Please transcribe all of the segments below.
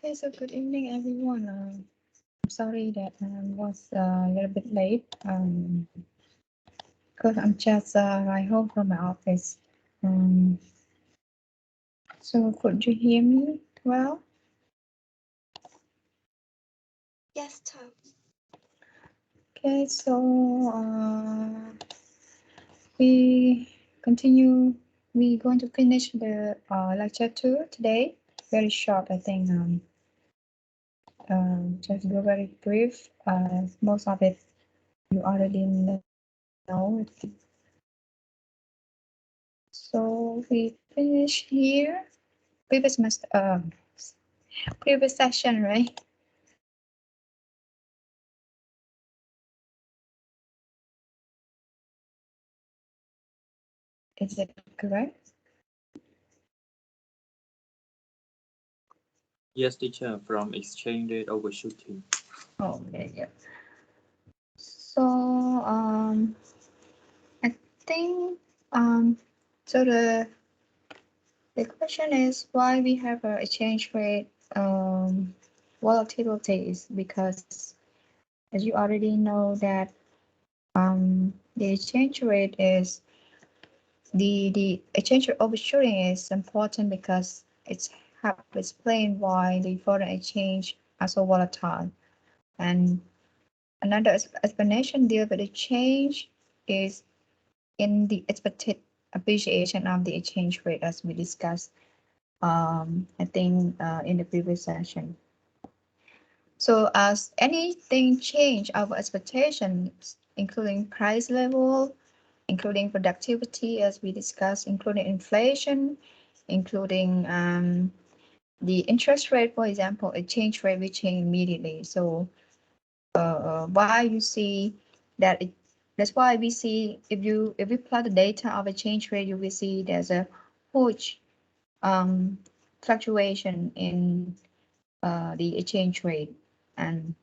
Okay, so good evening, everyone. I'm sorry that I was a little bit late because I'm just right home from my office. So could you hear me well? Yes, Tom. Okay, so we continue. We're going to finish the lecture 2 today. Very short, I think. Just go very brief. Most of it you already know. So we finish here. Previous session, right? Is it correct? Yes, teacher, from exchange rate overshooting. Okay, yeah. So I think so the question is why we have a exchange rate volatility is because, as you already know, that the exchange rate is the exchange rate overshooting is important because it's help explain why the foreign exchange are so volatile. And another explanation deal with the change is in the expected appreciation of the exchange rate, as we discussed, I think, in the previous session. So as anything change our expectations, including price level, including productivity, as we discussed, including inflation, including the interest rate, for example, exchange rate will change immediately. So why you see that that's why we see if we plot the data of exchange rate, you will see there's a huge fluctuation in the exchange rate. And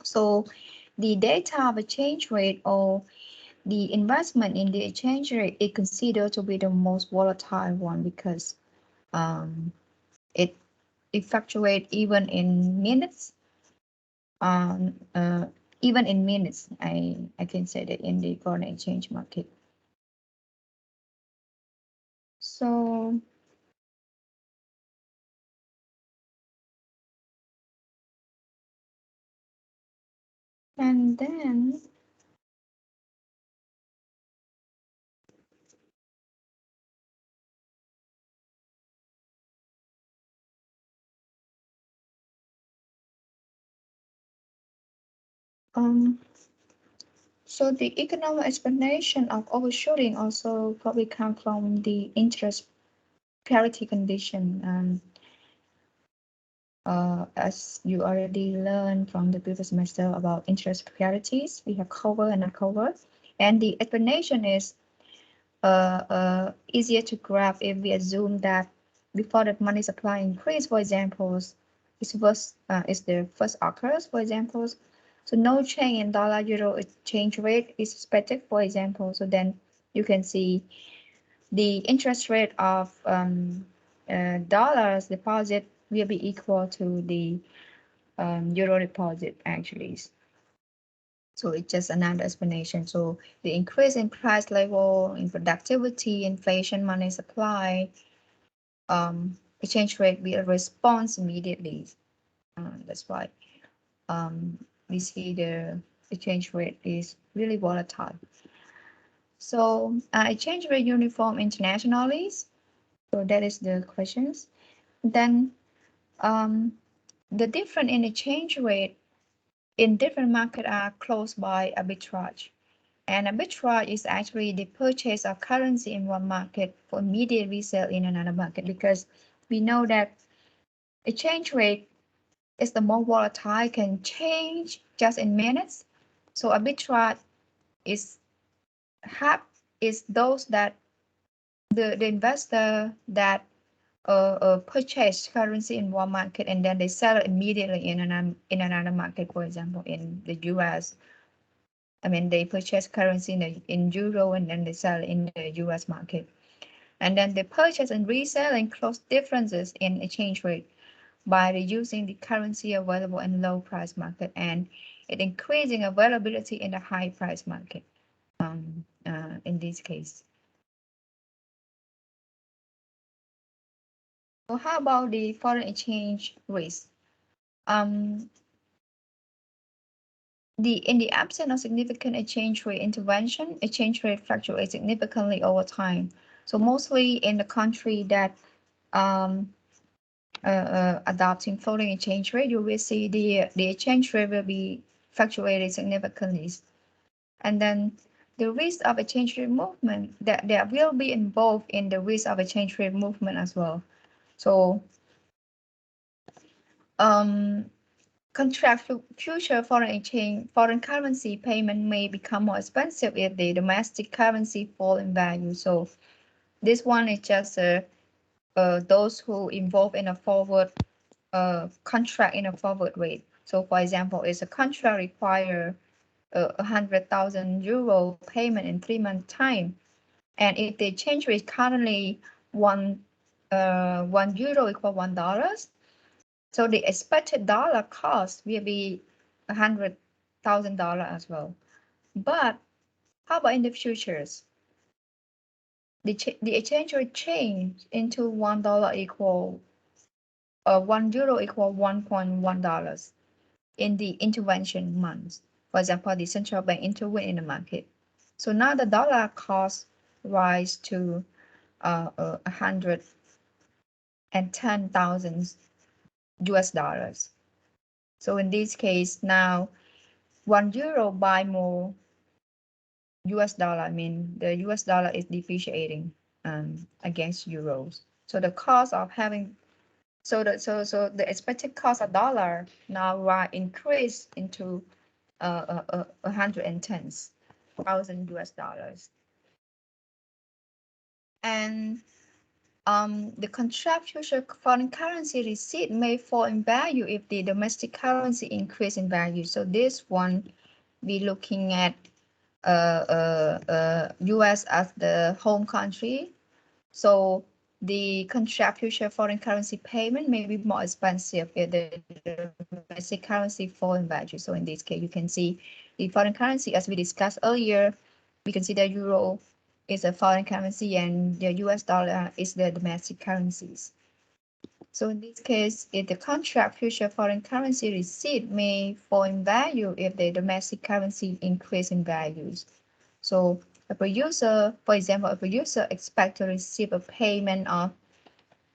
so the data of exchange rate or the investment in the exchange rate is considered to be the most volatile one because it fluctuates even in minutes. Even in minutes, I can say that in the foreign exchange market. So and then so the economic explanation of overshooting also probably come from the interest parity condition. As you already learned from the previous semester about interest parities, we have cover and uncover, and the explanation is easier to graph if we assume that before the money supply increase, for example, is the first occurs, for example. So no change in dollar euro exchange rate is expected, for example. So then you can see the interest rate of dollars deposit will be equal to the euro deposit actually. So it's just another explanation. So the increase in price level, in productivity, inflation, money supply, exchange rate will respond immediately. That's why we see the exchange rate is really volatile. So exchange rate uniform internationally. So that is the questions. Then the difference in exchange rate in different markets are closed by arbitrage. And arbitrage is actually the purchase of currency in one market for immediate resale in another market, because we know that exchange rate is the more volatile, can change just in minutes. So arbitrage is those that the investor that purchase currency in one market and then they sell it immediately in another market. For example, in the US, I mean, they purchase currency in euro and then they sell in the US market. And then they purchase and resell and close differences in exchange rate by reducing the currency available in low price market, and it increasing availability in the high price market in this case. So how about the foreign exchange risk? In the absence of significant exchange rate intervention, exchange rate fluctuates significantly over time. So mostly in the country that adopting floating exchange rate, you will see the exchange rate will be fluctuating significantly. And then the risk of exchange rate movement, that there will be involved in the risk of exchange rate movement as well. So contract future foreign currency payment may become more expensive if the domestic currency fall in value. So this one is just those who involve in a forward contract in a forward rate. So for example, if a contract require 100,000 euro payment in 3 months time, and if the exchange rate currently one euro equal $1, so the expected dollar cost will be $100,000 as well. But how about in the futures? The exchange rate change into $1 equal 1 euro equal $1.1 in the intervention months. For example, the central bank intervened in the market. So now the dollar cost rise to 110,000 US dollars. So in this case, now 1 euro buy more US dollar. I mean, the US dollar is depreciating against euros. So the cost of having the expected cost of dollar now increase into 110,000 US dollars. And the contract future foreign currency receipt may fall in value if the domestic currency increase in value. So this one, we looking at US as the home country. So the contract future foreign currency payment may be more expensive if the domestic currency fall in value. So in this case, you can see the foreign currency, as we discussed earlier, we can see the euro is a foreign currency and the US dollar is the domestic currencies. So in this case, if the contract future foreign currency receipt may fall in value if the domestic currency increase in values. So if a user, for example, if a user expect to receive a payment of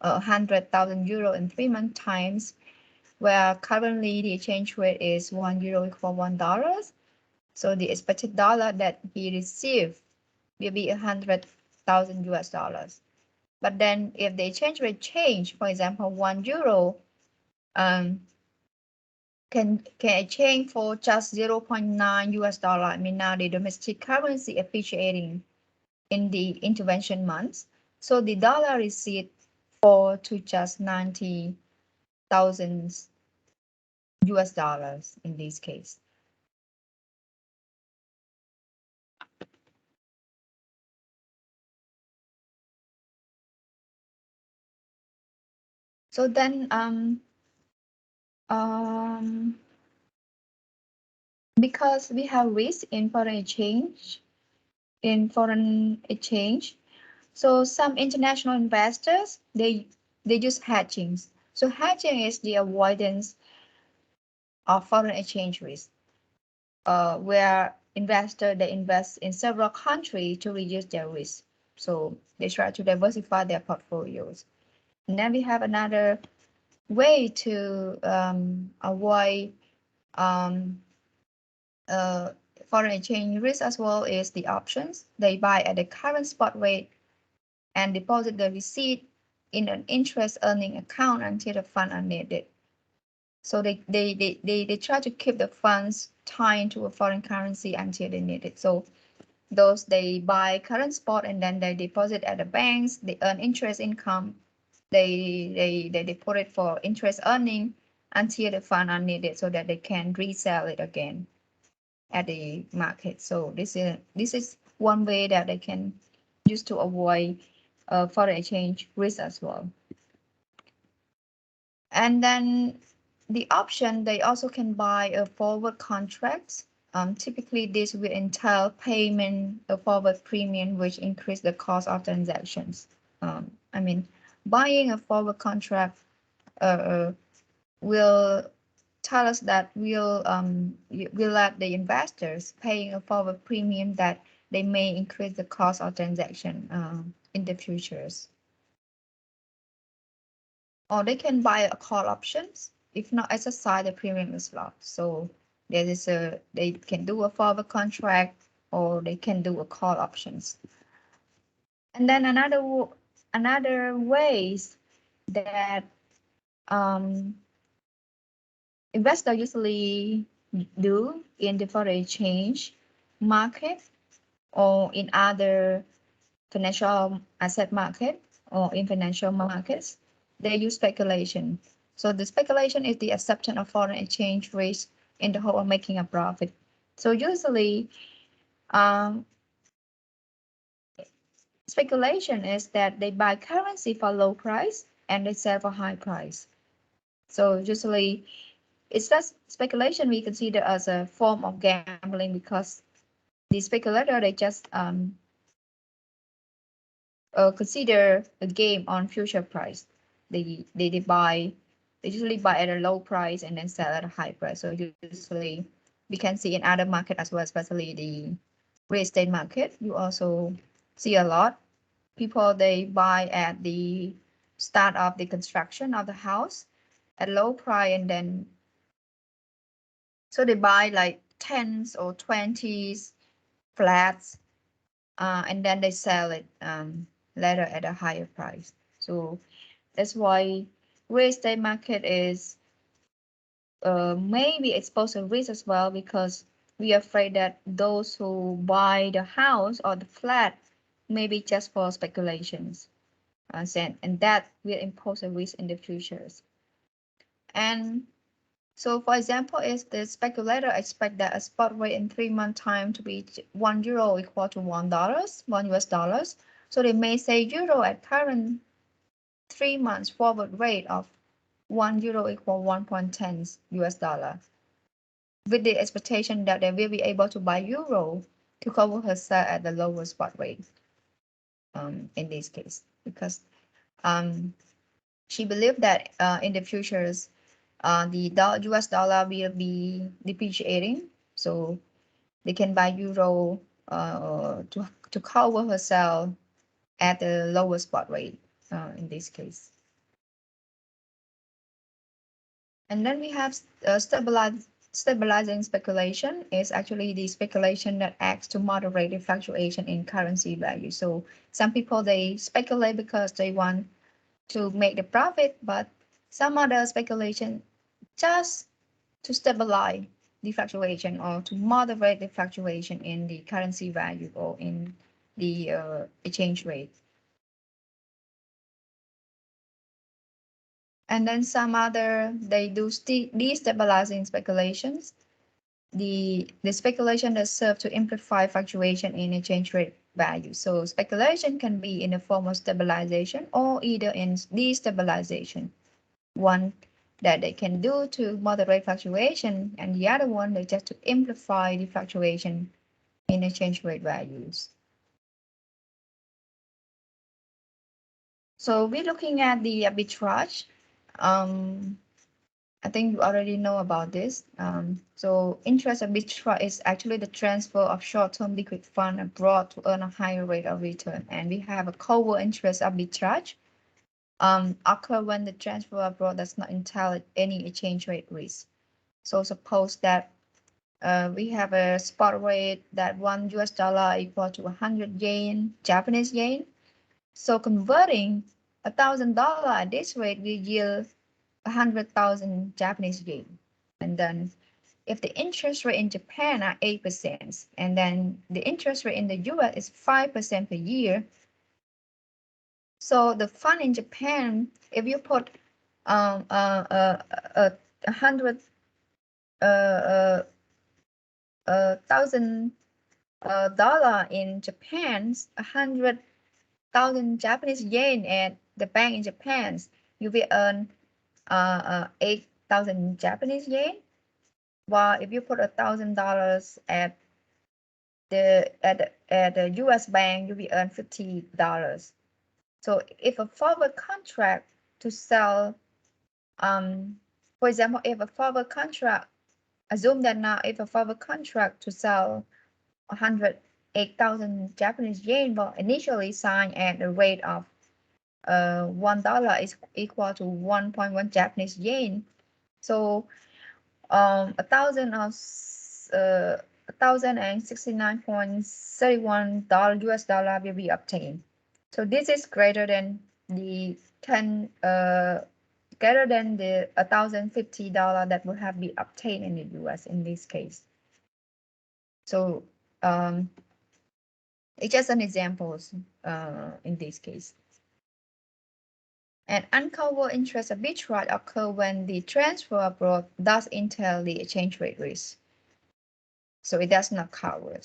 100,000 euro in 3 months times, where currently the exchange rate is 1 euro equal $1. So the expected dollar that he received will be 100,000 US dollars. But then if the exchange rate change, for example, 1 euro can exchange for just 0.9 US dollar. I mean, now the domestic currency appreciating in the intervention months. So the dollar receipt fall to just 90,000 US dollars in this case. So then because we have risk in foreign exchange, so some international investors they use hedging. So hedging is the avoidance of foreign exchange risk, where investors they invest in several countries to reduce their risk. So they try to diversify their portfolios. And then we have another way to avoid foreign exchange risk as well is the options. They buy at the current spot rate and deposit the receipt in an interest earning account until the funds are needed. So they try to keep the funds tied to a foreign currency until they need it. So those they buy current spot and then they deposit at the banks, they earn interest income. They put it for interest earning until the funds are needed so that they can resell it again at the market. So this is one way that they can use to avoid foreign exchange risk as well. And then the option, they also can buy a forward contracts. Typically, this will entail payment a forward premium, which increase the cost of transactions. I mean, buying a forward contract will tell us that will let the investors paying a forward premium that they may increase the cost of transaction in the futures. Or they can buy a call options. If not exercise, the premium is lost. So they can do a forward contract or they can do a call options. And then another ways that um, investors usually do in the foreign exchange market or in other financial asset market or in financial markets, they use speculation. So the speculation is the acceptance of foreign exchange risk in the hope of making a profit. So usually, um, speculation is that they buy currency for low price and they sell for high price. So usually, it's just speculation we consider as a form of gambling because the speculator they just consider a game on future price. They buy, they usually buy at a low price and then sell at a high price. So usually we can see in other market as well, especially the real estate market. You also see a lot people they buy at the start of the construction of the house at low price and then so they buy like tens or twenties flats and then they sell it later at a higher price. So that's why real estate market is maybe exposed to risk as well because we are afraid that those who buy the house or the flat maybe just for speculations and that will impose a risk in the futures. And so for example, if the speculator expect that a spot rate in 3 month time to be €1 equal to $1, so they may say euro at current 3 months forward rate of €1 equal 1.10 US dollar, with the expectation that they will be able to buy euro to cover her sale at the lower spot rate. In this case, because she believed that in the futures, the US dollar will be depreciating, so they can buy euro to cover herself at the lower spot rate in this case. And then we have stabilizing speculation is actually the speculation that acts to moderate the fluctuation in currency value. So some people they speculate because they want to make the profit, but some other speculation just to stabilize the fluctuation or to moderate the fluctuation in the currency value or in the exchange rate. And then some other, they do destabilizing speculations. The speculation that serve to amplify fluctuation in exchange rate value. So speculation can be in the form of stabilization or either in destabilization. One that they can do to moderate fluctuation, and the other one they just to amplify the fluctuation in exchange rate values. So we're looking at the arbitrage. I think you already know about this. So interest arbitrage is actually the transfer of short-term liquid fund abroad to earn a higher rate of return. And we have a covert interest arbitrage occur when the transfer abroad does not entail any exchange rate risk. So suppose that we have a spot rate that $1 equal to 100 yen, Japanese yen. So converting $1,000 at this rate will yield 100,000 Japanese yen. And then if the interest rate in Japan are 8%, and then the interest rate in the US is 5% per year. So the fund in Japan, if you put $100,000 in Japan, 100,000 Japanese yen at the bank in Japan, you will earn 8,000 Japanese yen. While if you put $1,000 at the US bank, you will earn $50. So if a forward contract to sell, for example, if a forward contract, assume that now if a forward contract to sell 108,000 Japanese yen, well, initially signed at the rate of $1 is equal to 1.1 Japanese yen. So 1,069.31 US dollar will be obtained. So this is greater than the 10 greater than the $1,050 that would have been obtained in the US in this case. So it's just an example in this case. And uncovered interest arbitrage occur when the transfer abroad does entail the exchange rate risk. So it does not cover.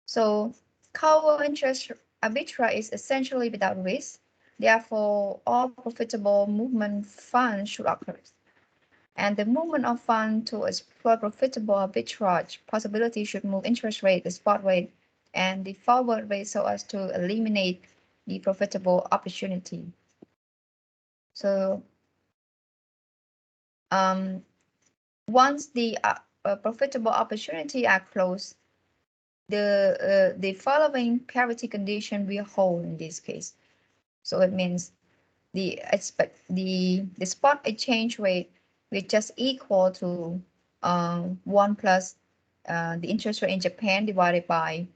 So covered interest arbitrage is essentially without risk. Therefore, all profitable movement funds should occur. And the movement of funds to explore profitable arbitrage possibility should move interest rate, the spot rate, and the forward rate so as to eliminate the profitable opportunity. So once the profitable opportunity are closed, the following parity condition will hold in this case. So it means the spot exchange rate will just equal to 1 plus the interest rate in Japan divided by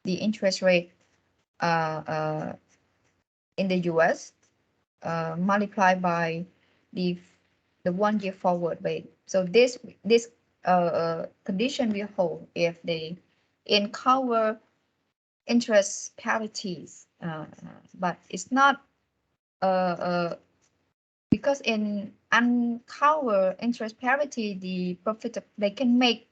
the interest rate in the US multiplied by the 1 year forward rate. So this condition will hold if they uncover interest parities, but it's not because in uncover interest parity, the profit they can make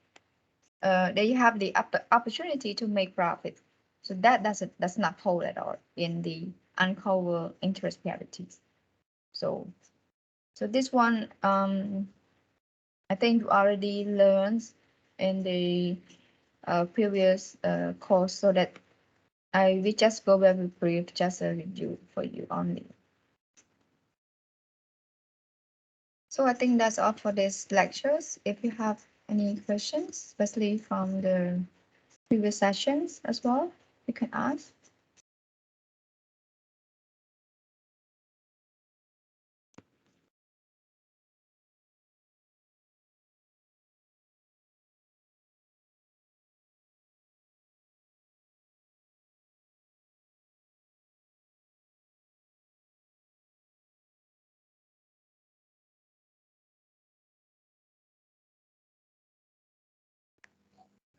they have the opportunity to make profit. So that does not hold at all in the uncover interest parities. So this one I think you already learned in the previous course, so that I will just go very brief, just a review for you only. So I think that's all for this lectures. If you have any questions, especially from the previous sessions as well, you can ask.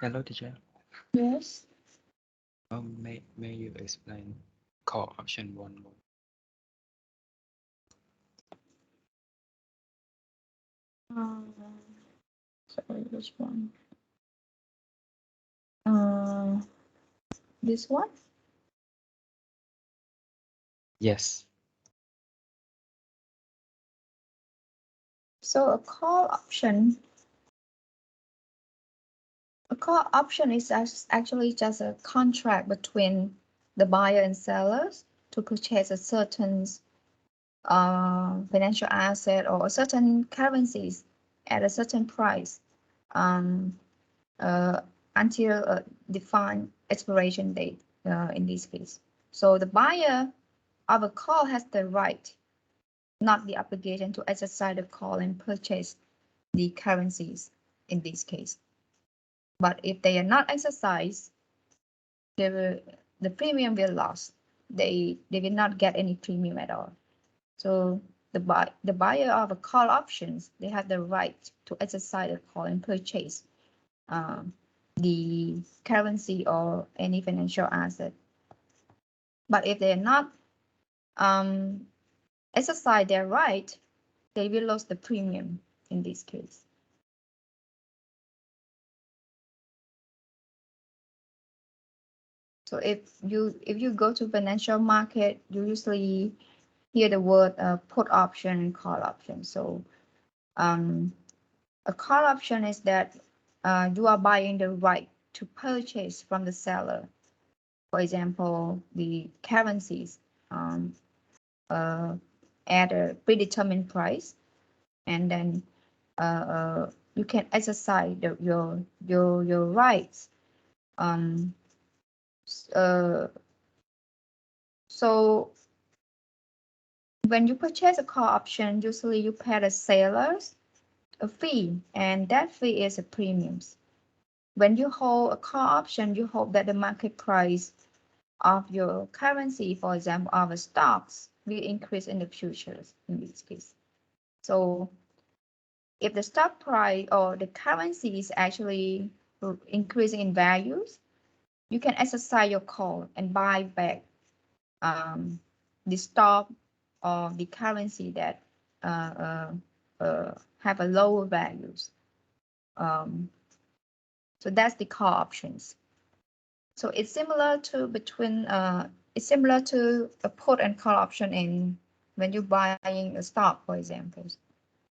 Hello, teacher. Yes. May you explain call option one more? Sorry, which one? This one? Yes. So a call option is actually just a contract between the buyer and sellers to purchase a certain financial asset or certain currencies at a certain price until a defined expiration date in this case. So the buyer of a call has the right, not the obligation, to exercise the call and purchase the currencies in this case. But if they are not exercised, the premium will lose. They will not get any premium at all. So the buyer of a call options, they have the right to exercise the call and purchase the currency or any financial asset. But if they are not exercise their right, they will lose the premium in this case. So if you go to financial market, you usually hear the word put option and call option. So a call option is that you are buying the right to purchase from the seller. For example, the currencies uh, at a predetermined price, and then you can exercise your rights. Um, so when you purchase a call option, usually you pay the sellers a fee, and that fee is a premium. When you hold a call option, you hope that the market price of your currency, for example, of the stocks, will increase in the futures in this case. So if the stock price or the currency is actually increasing in values, you can exercise your call and buy back the stock or the currency that have a lower values. So that's the call options. So it's similar to it's similar to a put and call option in when you're buying a stock, for example.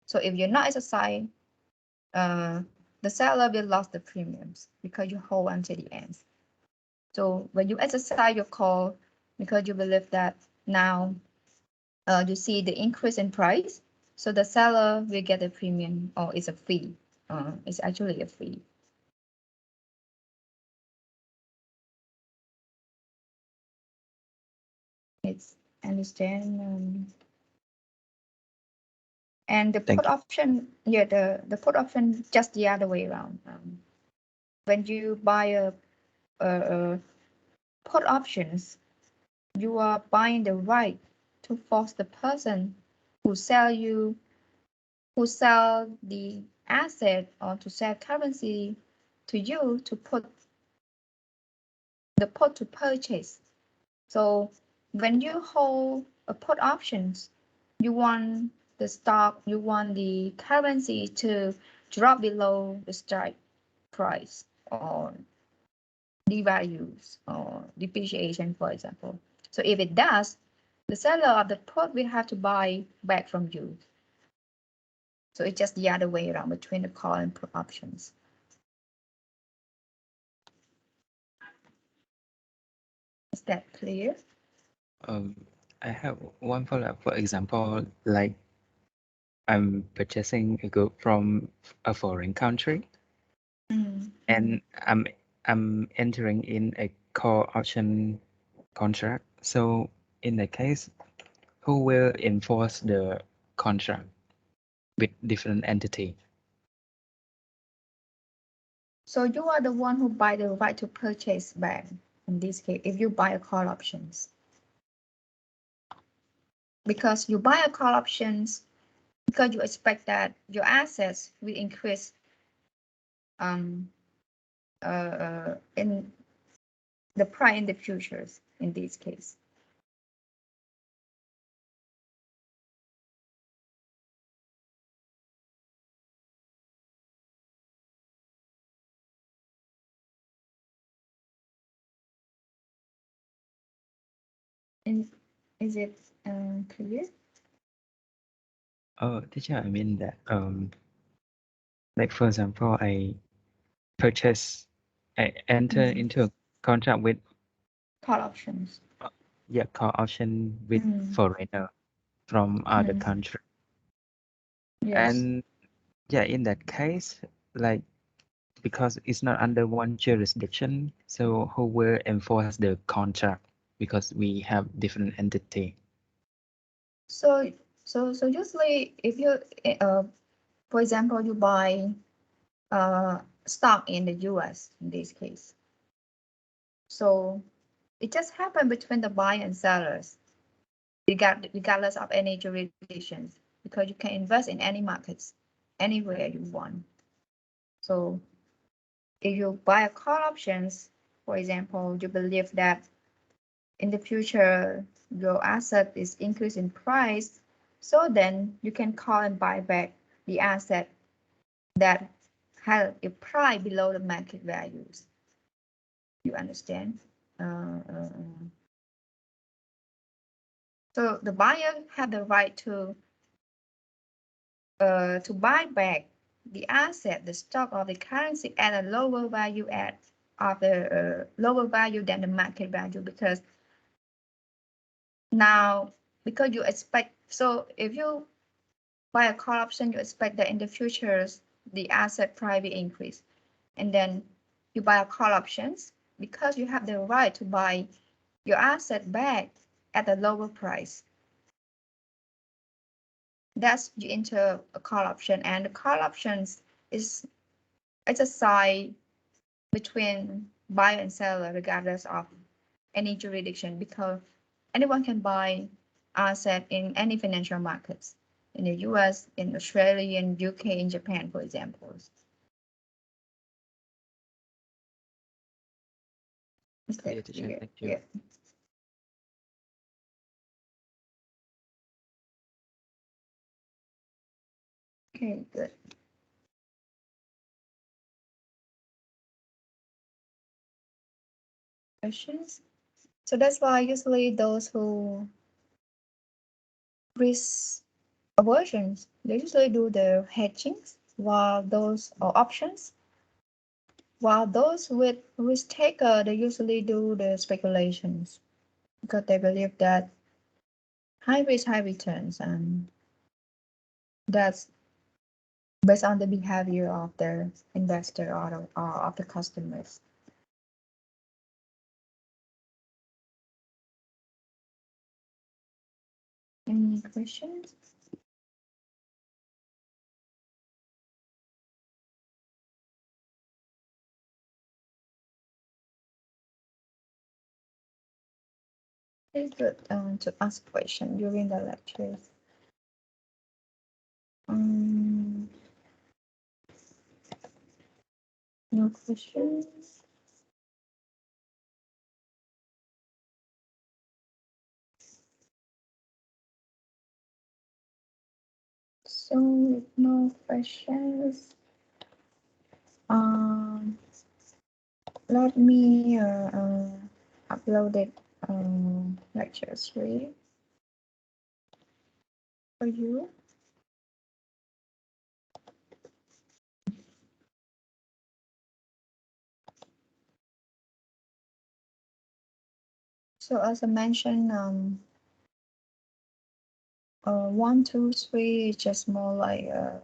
So if you're not exercising, the seller will lose the premiums because you hold until the end. So when you exercise your call, because you believe that now you see the increase in price, so the seller will get a premium or it's a fee. It's actually a fee. It's understand. And the Thank put option, yeah, the put option just the other way around. When you buy a put options, you are buying the right to force the person who sell the asset or to sell currency to you to put the put to purchase. So when you hold a put options, you want the stock, you want the currency to drop below the strike price or devalues or depreciation, for example. So if it does, the seller of the put will have to buy back from you. So it's just the other way around between the call and put options. Is that clear? um, I have one follow-up. For example, like I'm purchasing a good from a foreign country, and I'm entering in a call option contract. So in that case, who will enforce the contract with different entity? So you are the one who buy the right to purchase back in this case, if you buy a call options. Because you buy a call options because you expect that your assets will increase in the price in the futures in this case. And is it clear? Oh, teacher, I mean that like for example, purchase, I enter into a contract with Call options. call option with foreigner from other country, Yes. and in that case, like because it's not under one jurisdiction, so who will enforce the contract because we have different entity? So usually if you for example you buy stock in the US in this case. So it just happened between the buyer and sellers, regardless of any jurisdictions, because you can invest in any markets anywhere you want. So if you buy a call options, for example, you believe that in the future your asset is increasing price, so then you can call and buy back the asset that has a price below the market values. You understand? So the buyer have the right to buy back the asset, the stock or the currency at a lower value lower value than the market value, because now, because you expect, so if you buy a call option, you expect that in the future the asset price will increase, and then you buy a call options because you have the right to buy your asset back at a lower price. That's you enter a call option, and the call options is it's a side between buyer and seller regardless of any jurisdiction, because anyone can buy asset in any financial markets in the US, in Australia, in UK, in Japan, for example. Yeah, teacher, Yeah, thank you. yeah. Okay, good. Questions? So that's why usually those who risk aversions, they usually do the hedgings, while those or options, while those with risk taker, they usually do the speculations because they believe that high risk, high returns, and that's based on the behavior of the investor or of the customers. Any questions? It's good to ask questions during the lectures. Um, no questions. So with no questions, let me upload it lecture 3 for you. So as I mentioned, 1, 2, 3 is just more like a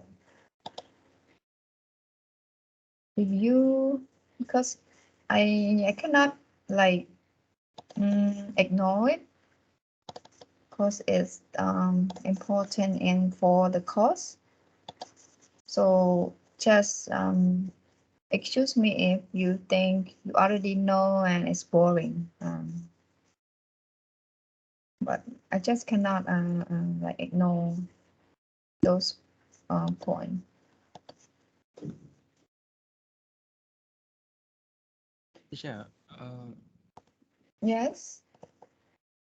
review, because I cannot like ignore it because it's important in for the course. So just excuse me if you think you already know and it's boring. But I just cannot like ignore those points. Teacher, Yes.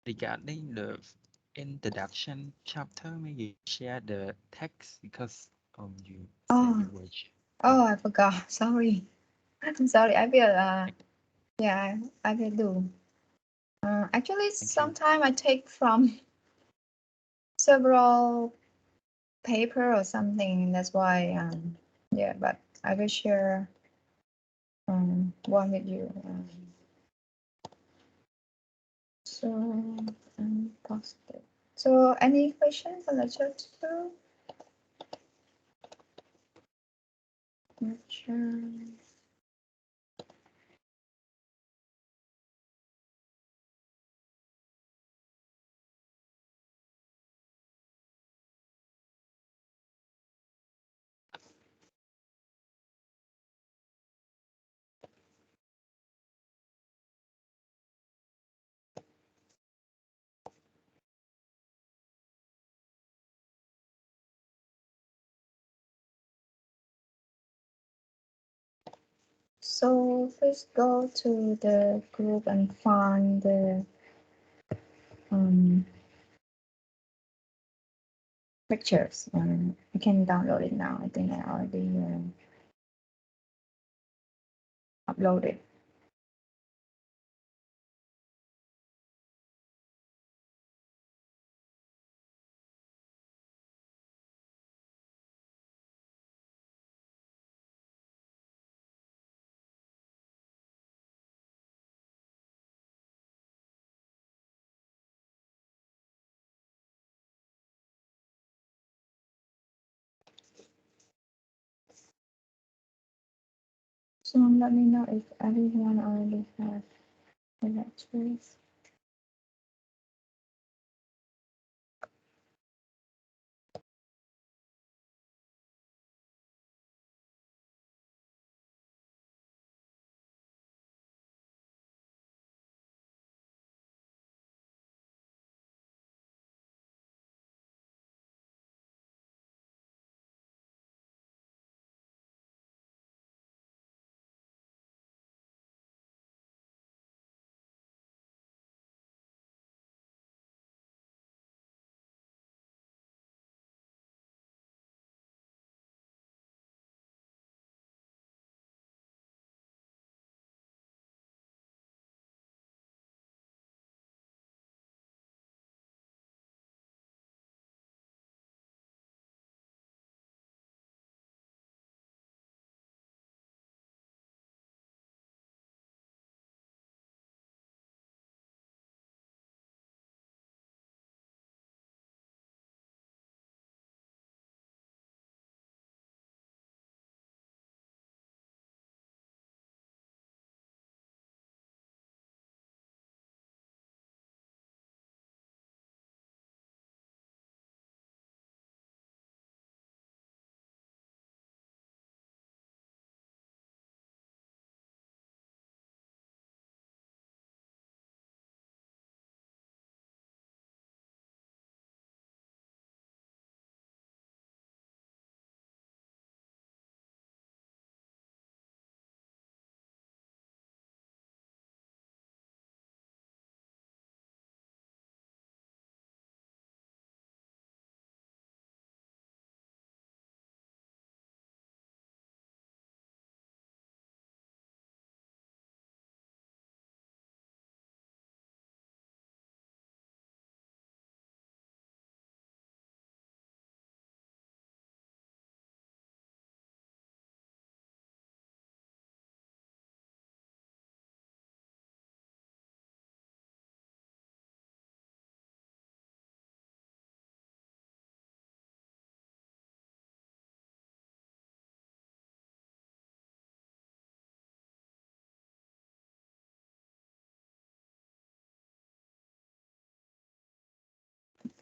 regarding the introduction chapter, may you share the text because you said you were. Oh, I forgot. Sorry. I'm sorry. I will. Yeah, I will do. Actually, sometimes I take from several paper or something. That's why. Yeah, but I will share one with you. So post it. So any questions on the chat too? Not sure. So first go to the group and find the pictures. You can download it now. I think I already uploaded. So let me know if everyone already has the lectures.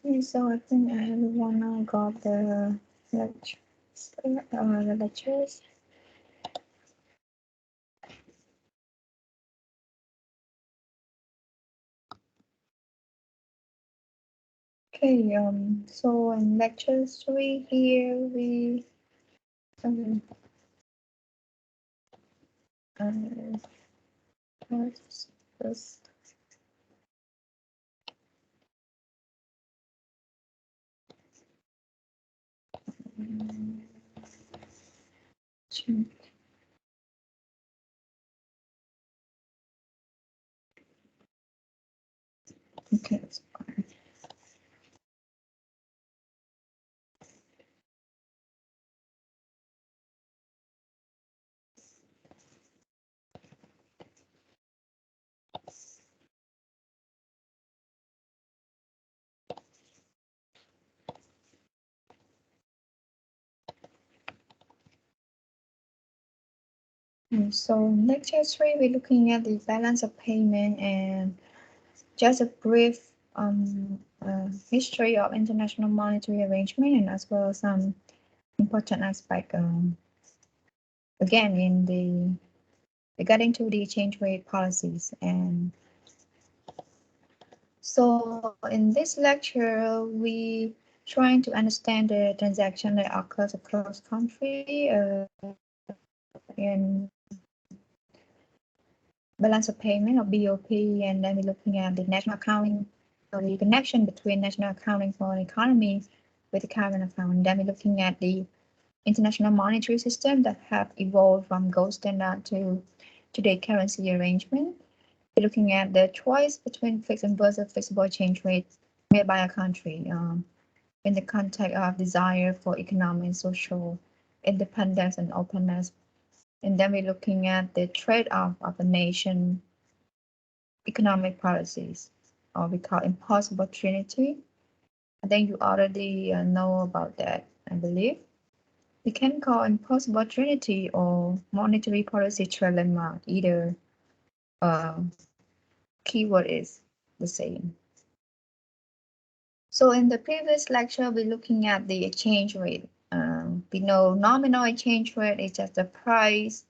Okay, so I think everyone got lectures. The lectures. Okay, so in lecture 3 here we um, uh, first, um, okay, so lecture 3 we're looking at the balance of payment and just a brief history of international monetary arrangement and as well as some important aspect again in the regarding to the exchange rate policies. And so in this lecture we trying to understand the transaction that occurs across country in balance of payment or BOP, and then we're looking at the national accounting, so the connection between national accounting for an economy with the current account. And then we're looking at the international monetary system that have evolved from gold standard to today currency arrangement. We're looking at the choice between fixed and versus flexible exchange rates made by a country in the context of desire for economic and social independence and openness. And then we're looking at the trade-off of a nation economic policies, or we call impossible trinity. I think you already know about that, I believe. we can call impulse opportunity or monetary policy trade landmark. Either keyword is the same. So in the previous lecture, we're looking at the exchange rate. We know nominal exchange rate is just the price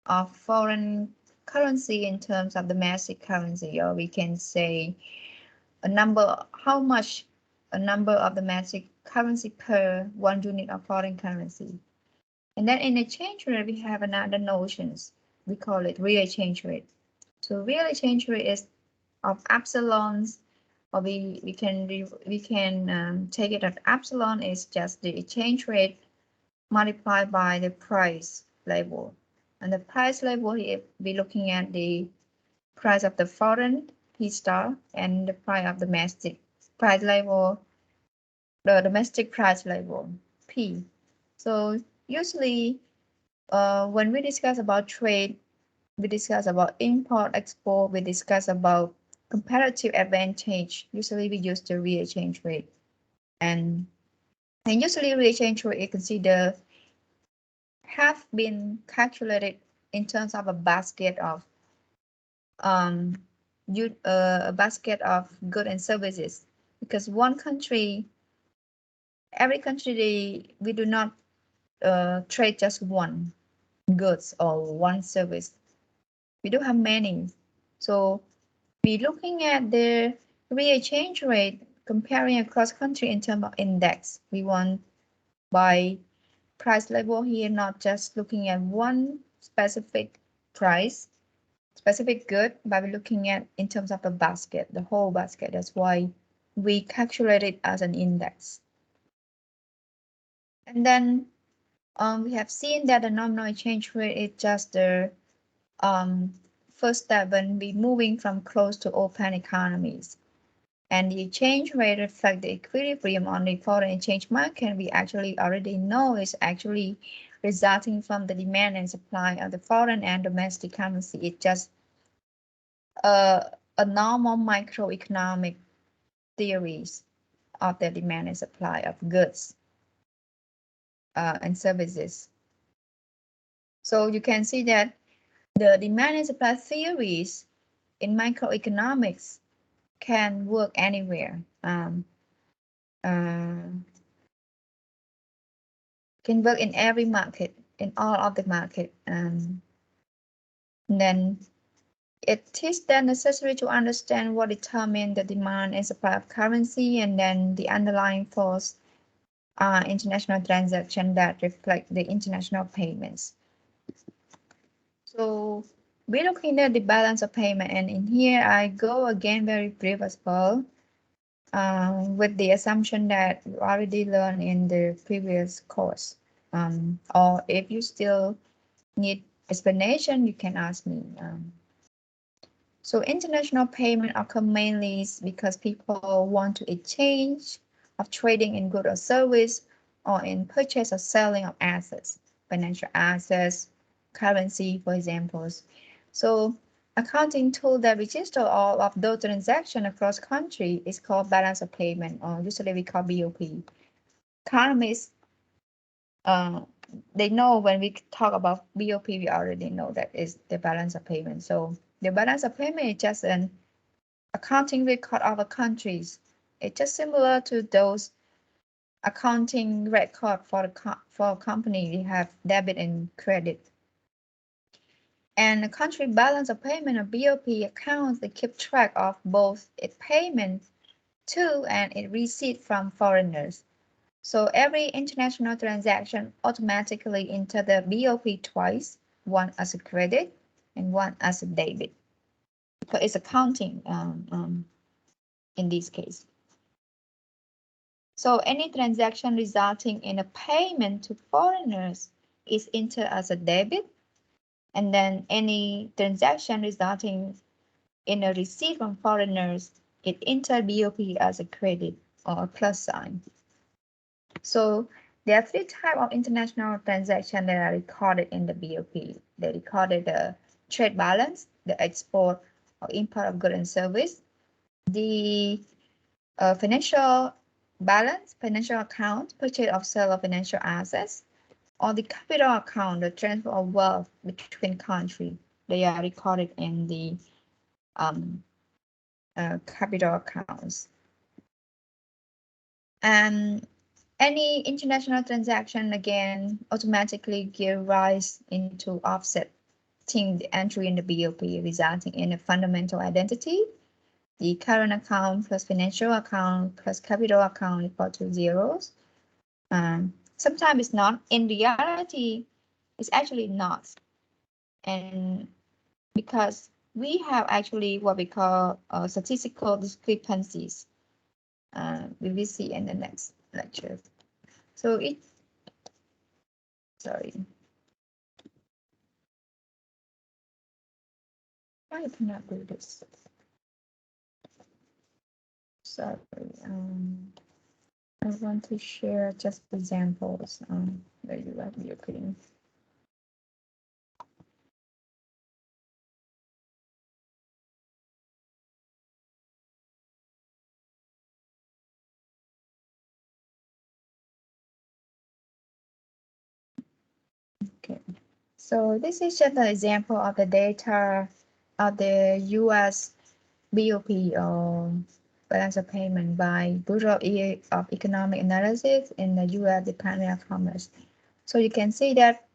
of foreign currency in terms of domestic currency, or we can say a number, how much a number of domestic currency per 1 unit of foreign currency. And then in exchange rate, we have another notions. We call it real exchange rate. So real exchange rate is of epsilons, or we can take it as epsilon is just the exchange rate multiplied by the price level. And the price level here, we're looking at the price of the foreign P star and the price of domestic price level, the domestic price level P. So usually when we discuss about trade, we discuss about import, export, we discuss about comparative advantage. Usually we use the real exchange rate. And usually real exchange rate is considered have been calculated in terms of a basket of a basket of goods and services, because one country, every country, we do not trade just one goods or one service. We do have many. So we're looking at the real exchange rate comparing across country in terms of index. We want by price level here, not just looking at one specific price, specific good, but we're looking at in terms of the basket, the whole basket. That's why we calculate it as an index. And then we have seen that the nominal exchange rate is just the first step when we moving from closed to open economies. And the exchange rate reflects the equilibrium on the foreign exchange market. We actually already know is actually resulting from the demand and supply of the foreign and domestic currency. It's just a normal microeconomic theories of the demand and supply of goods and services. So you can see that the demand and supply theories in microeconomics can work anywhere. Can work in every market, in all of the market. Then it is then necessary to understand what determines the demand and supply of currency, and then the underlying force are international transactions that reflect the international payments. So we're looking at the balance of payment, and in here I go again very brief as well, with the assumption that you already learned in the previous course. Or if you still need explanation, you can ask me. So international payment occur mainly because people want to exchange of trading in good or service, or in purchase or selling of assets, financial assets, currency, for examples. So accounting tool that register all of those transactions across country is called balance of payment, or usually we call BOP. Economists, they know when we talk about BOP, we already know that is the balance of payment. So the balance of payment is just an accounting record of a countries. It's just similar to those accounting record for a company. We have debit and credit. And the country balance of payment, or BOP, accounts that keep track of both its payment to and its receipt from foreigners. So every international transaction automatically enter the BOP twice, one as a credit and one as a debit. So it's accounting in this case. So any transaction resulting in a payment to foreigners is entered as a debit, and then any transaction resulting in a receipt from foreigners, it entered BOP as a credit or a plus sign. So there are three types of international transactions that are recorded in the BOP. They recorded the trade balance, the export or import of goods and service, the financial balance, financial account, purchase or sale of financial assets, or the capital account, the transfer of wealth between countries, they are recorded in the capital accounts. And any international transaction again automatically give rise into offsetting the entry in the BOP, resulting in a fundamental identity. The current account plus financial account plus capital account equal to zeros. Sometimes it's not. In reality, it's actually not. And because we have actually what we call statistical discrepancies. We will see in the next lecture. So sorry. I cannot do this. Sorry. I want to share just examples that you have your opinion. Okay. So this is just an example of the data of the U.S. BOP or balance of payment by Bureau of Economic Analysis in the U.S. Department of Commerce. So you can see that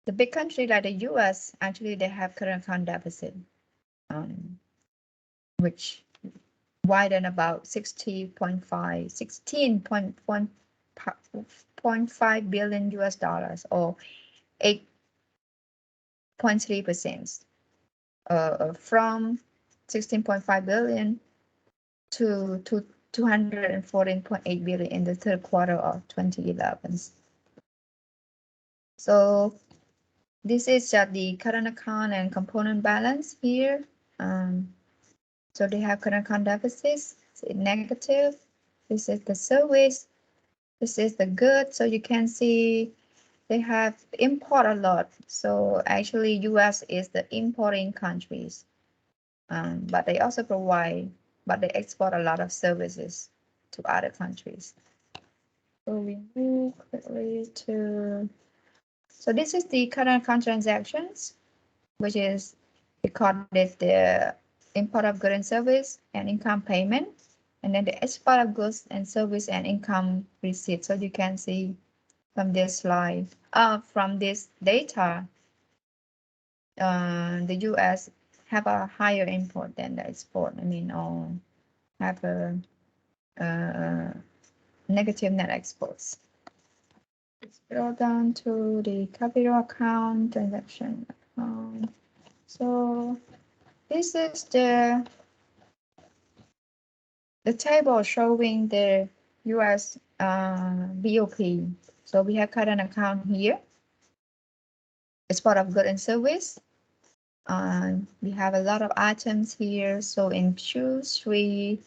the big country like the U.S. actually they have current account deficit, which widen about 16.5 billion US dollars or 8.3%, from 16.5 billion to 214.8 billion in the third quarter of 2011. So this is just the current account and component balance here. So they have current account deficits, negative. This is the service. This is the good. So you can see they have import a lot. So actually US is the importing countries, but they also but they export a lot of services to other countries. So we move quickly to, so this is the current account transactions, which is recorded the import of goods and service and income payment, and then the export of goods and service and income receipt. So you can see from this slide, from this data, the U.S. have a higher import than the export. I mean, or have a negative net exports. Let's scroll down to the capital account transaction account. So this is the table showing the U.S. BOP. So we have current account here. Export of goods and service. We have a lot of items here. So in Q3,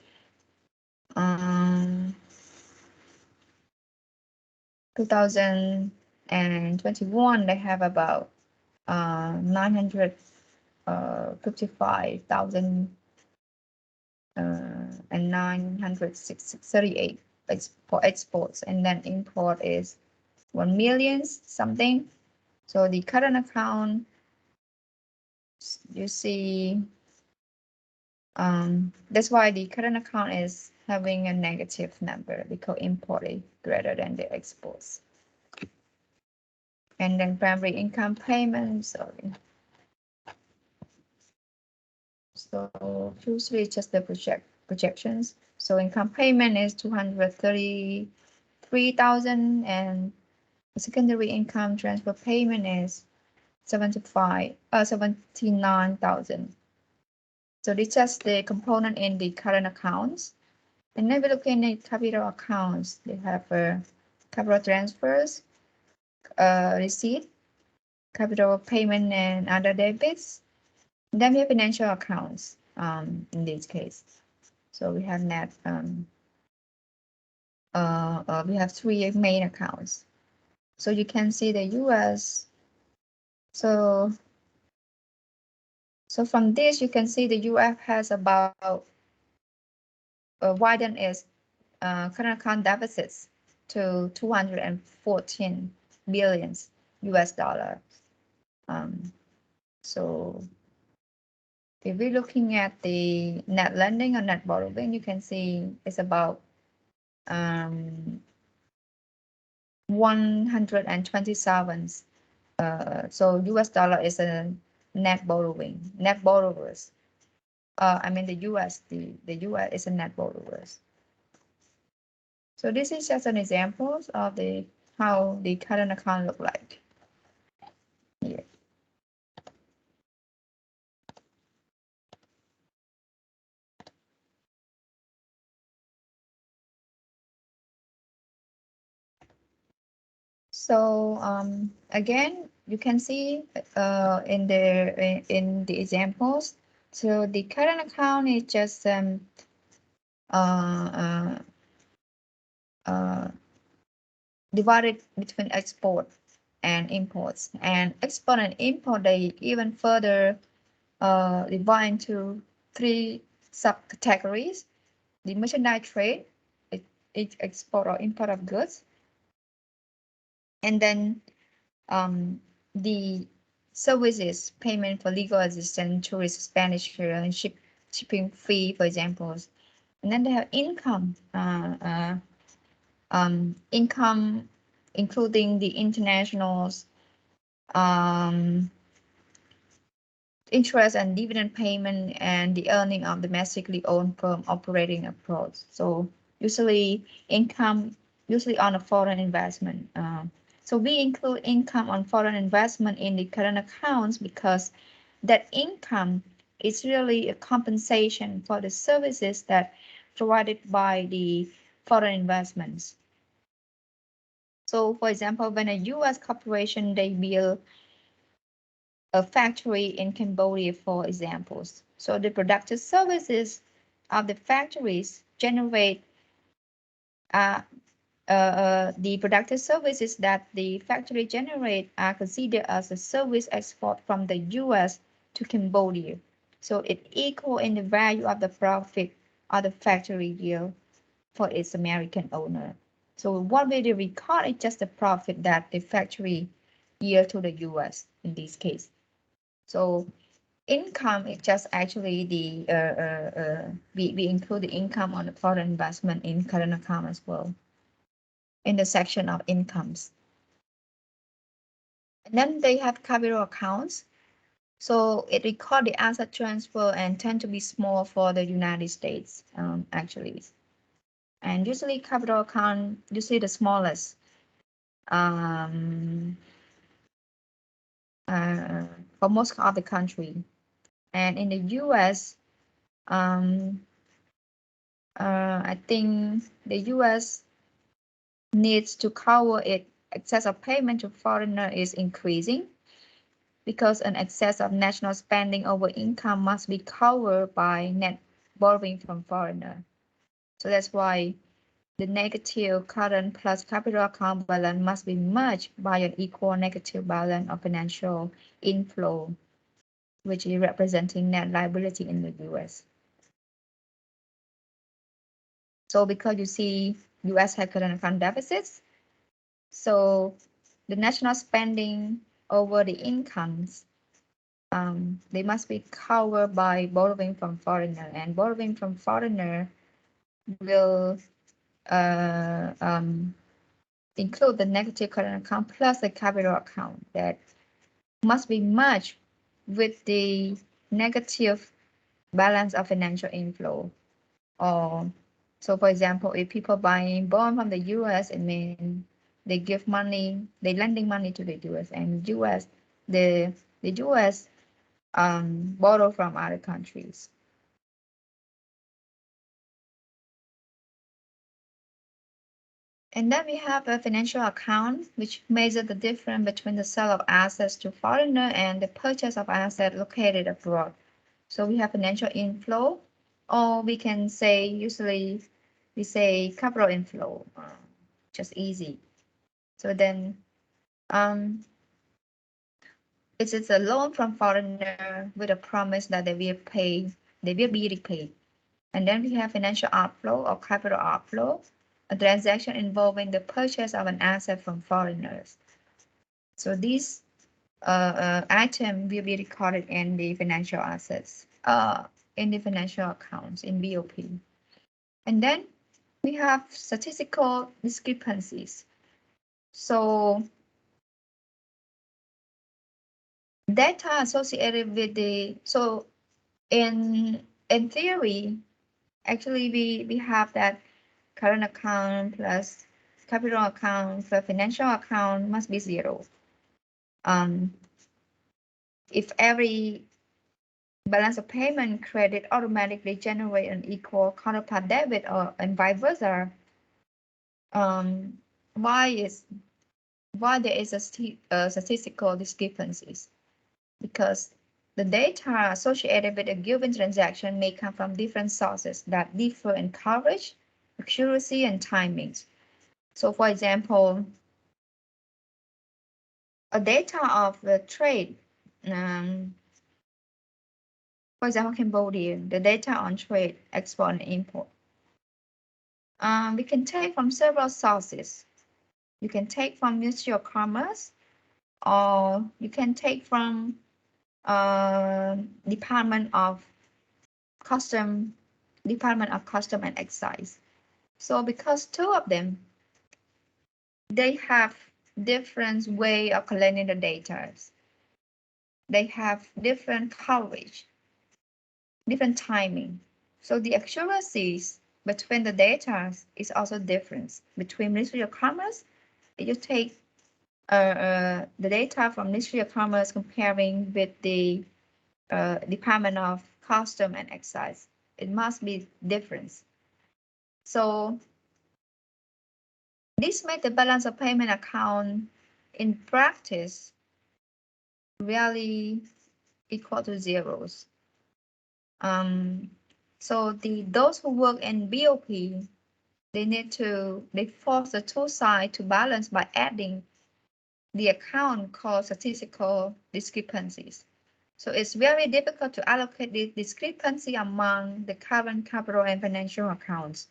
2021, they have about 955,000 and 938 for exports, and then import is 1 million something. So the current account, you see, that's why the current account is having a negative number because import is greater than the exports. And then primary income payment, sorry. So Q3 is just the projections. So income payment is 233,000, and the secondary income transfer payment is 79,000. So this is just the component in the current accounts. And then we look in the capital accounts. They have capital transfers, receipt, capital payment, and other debits. And then we have financial accounts in this case. So we have net. We have three main accounts. So you can see the U.S. So from this you can see the U.S. has about widen its current account deficits to 214 billions US dollar. So if we're looking at the net lending or net borrowing, you can see it's about 127. So US dollar is a net borrowing, net borrowers. I mean the US US is a net borrowers. So this is just an example of the how the current account look like. Yeah. So again, you can see in the examples. So the current account is just uh, uh, divided between export and imports. And export and import, they even further divide into 3 subcategories. The merchandise trade, it's export or import of goods. And then the services, payment for legal assistance, tourist expenditure, and shipping fee, for example. And then they have income, income including the internationals, interest and dividend payment, and the earning of domestically owned firm operating abroad. So usually income, usually on a foreign investment. So we include income on foreign investment in the current accounts because that income is really a compensation for the services that provided by the foreign investments. So for example, when a US corporation, they build a factory in Cambodia, for examples. So the productive services of the factories generate the productive services that the factory generate are considered as a service export from the US to Cambodia. So it equal in the value of the profit of the factory yield for its American owner. So what will they record is just the profit that the factory yield to the US in this case. So income is just actually the we include the income on the foreign investment in current account as well in the section of incomes. And then they have capital accounts. So it record the asset transfer and tend to be small for the United States actually. And usually capital account, usually the smallest for most of the country. And in the US, I think the US needs to cover it. Excess of payment to foreigner is increasing because an excess of national spending over income must be covered by net borrowing from foreigner. So that's why the negative current plus capital account balance must be merged by an equal negative balance of financial inflow, which is representing net liability in the US. So because you see US had current account deficits, so the national spending over the incomes, they must be covered by borrowing from foreigner, and borrowing from foreigner will include the negative current account plus the capital account that must be merged with the negative balance of financial inflow. Or so, for example, if people buying bond from the US, it means they give money, they lending money to the US, and the US borrow from other countries. And then we have a financial account, which measures the difference between the sale of assets to foreigner and the purchase of assets located abroad. So we have financial inflow, or we can say, usually we say capital inflow, just easy. So then it is a loan from foreigner with a promise that they will be repaid. And then we have financial outflow or capital outflow, a transaction involving the purchase of an asset from foreigners. So this item will be recorded in the financial assets, in the financial accounts in BOP. And then we have statistical discrepancies. So data associated with the, so in theory, actually we have that current account plus capital account plus financial account must be zero. If every balance of payment credit automatically generate an equal counterpart debit or and vice versa, why there is a statistical discrepancies? Because the data associated with a given transaction may come from different sources that differ in coverage, accuracy, and timings. So for example, a data of the trade, for example, Cambodia, the data on trade, export, and import. We can take from several sources. You can take from Ministry of Commerce, or you can take from Department of Custom and Excise. So because two of them, they have different way of collecting the data. They have different coverage, different timing. So the accuracies between the data is also different. Between Ministry of Commerce, you take the data from Ministry of Commerce comparing with the Department of Custom and Excise. It must be different. So this made the balance of payment account in practice really equal to zeros. So those who work in BOP, they force the two sides to balance by adding the account called statistical discrepancies. So it's very difficult to allocate the discrepancy among the current capital and financial accounts.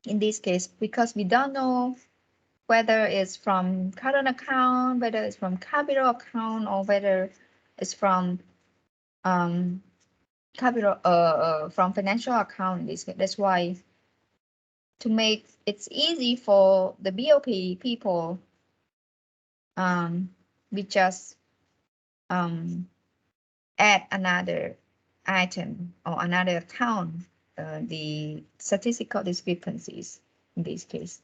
In this case, because we don't know whether it's from current account, whether it's from capital account, or whether it's from from financial account. That's why to make it easy for the BOP people, we just add another item or another account, the statistical discrepancies in this case.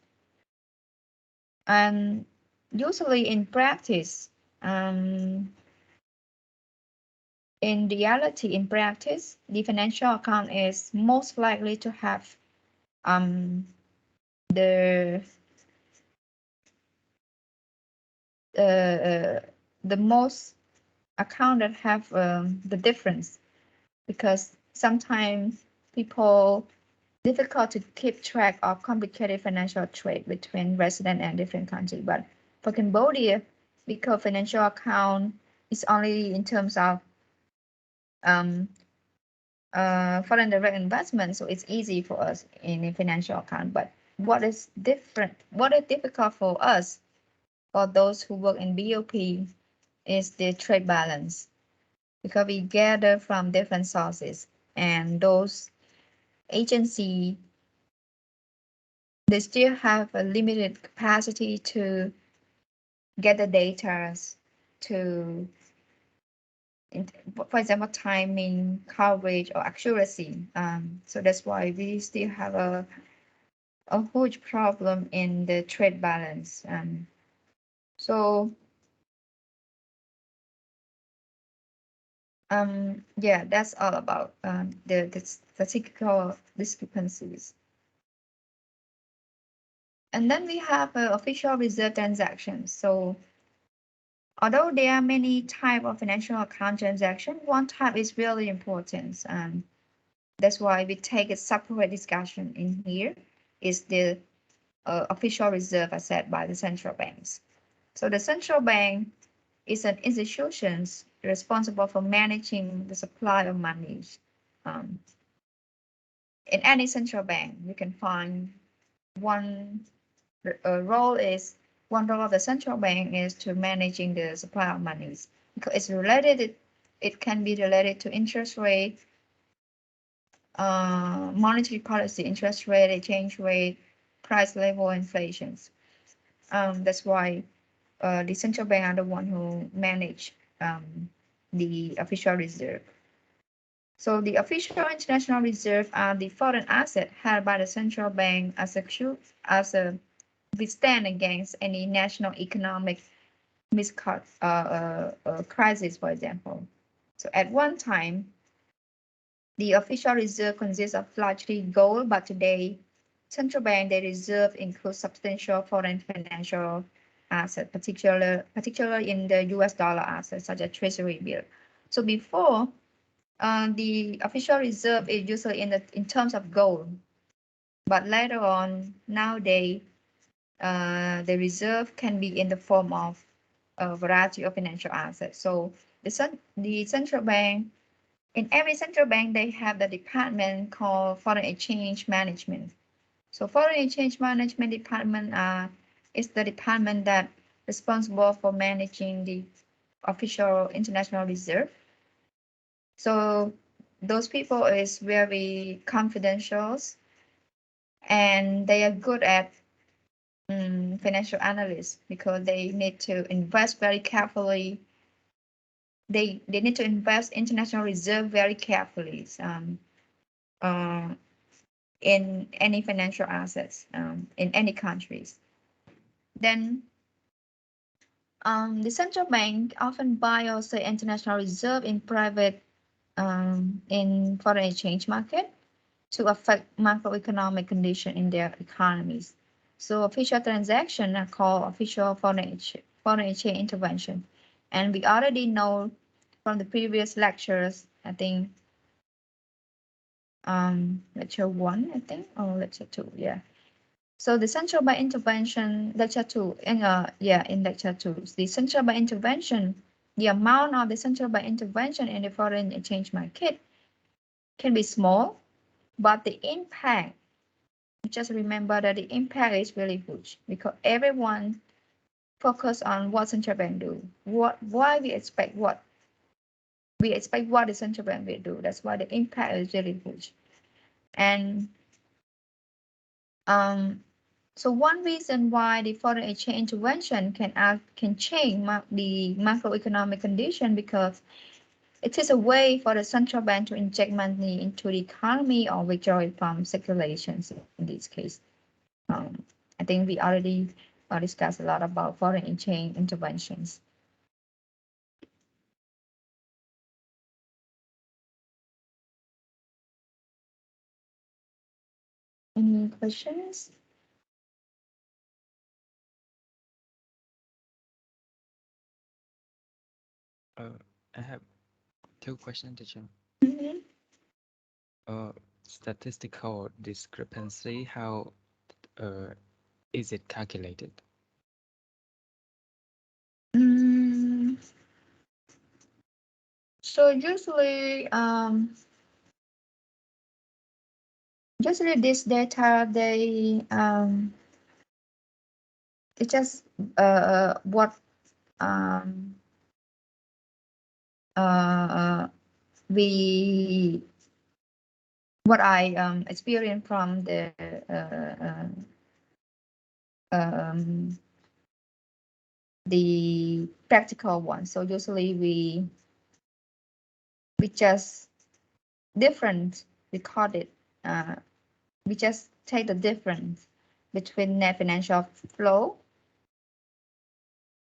And usually in practice, in reality, in practice, the financial account is most likely to have the most account that have the difference, because sometimes people difficult to keep track of complicated financial trade between resident and different countries. But for Cambodia, because financial account is only in terms of foreign direct investment, so it's easy for us in a financial account. But what is difficult for us, for those who work in BOP, is the trade balance, because we gather from different sources, and those agencies, they still have a limited capacity to get the data to, for example, timing, coverage, or accuracy. So that's why we still have a huge problem in the trade balance. So yeah, that's all about the statistical discrepancies. And then we have official reserve transactions. So although there are many types of financial account transactions, one type is really important. That's why we take a separate discussion in here, is the official reserve as set by the central banks. So the central bank is an institution responsible for managing the supply of money. In any central bank, you can find one role is one role of the central bank is to managing the supply of monies because it's related. It can be related to interest rate, monetary policy, interest rate, exchange rate, price level, inflations. That's why the central bank are the one who manage the official reserve. So the official international reserve are the foreign asset held by the central bank as a withstand against any national economic crisis, for example. So at one time, the official reserve consists of largely gold, but today, central bank their reserve includes substantial foreign financial assets, particularly in the U.S. dollar assets such as treasury bill. So before, the official reserve is usually in terms of gold, but later on nowadays, the reserve can be in the form of a variety of financial assets. So the central bank, in every central bank, they have the department called foreign exchange management. So foreign exchange management department is the department that responsible for managing the official international reserve. So those people is very confidential and they are good at financial analysts because they need to invest very carefully. They need to invest international reserve very carefully in any financial assets in any countries. Then the central bank often buy also international reserve in private in foreign exchange market to affect macroeconomic condition in their economies. So official transactions are called official foreign exchange intervention. And we already know from the previous lectures, I think lecture 1, I think, or lecture 2, yeah. So the central bank intervention, lecture 2, in lecture 2, the central bank intervention, the amount of the central bank intervention in the foreign exchange market can be small, but the impact, just remember that the impact is really huge because everyone focus on what central bank do, why we expect what the central bank will do. That's why the impact is really huge. And so one reason why the foreign exchange intervention can change the macroeconomic condition because it is a way for the central bank to inject money into the economy or withdraw it from circulations in this case. I think we already discussed a lot about foreign exchange interventions. Any questions? I have two questions, teacher. Mm-hmm. Statistical discrepancy, how is it calculated? So usually this data it's just what we what I experienced from the practical one. So usually we just different recorded. We just take the difference between net financial flow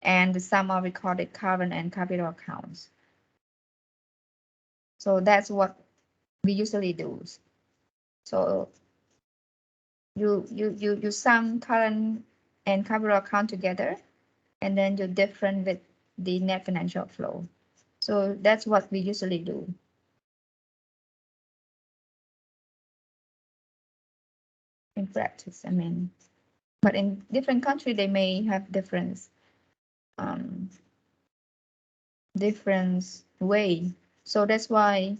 and the sum of recorded current and capital accounts. So that's what we usually do. So you sum current and capital account together, and then you different with the net financial flow. So that's what we usually do. In practice, I mean, but in different countries they may have different way. So that's why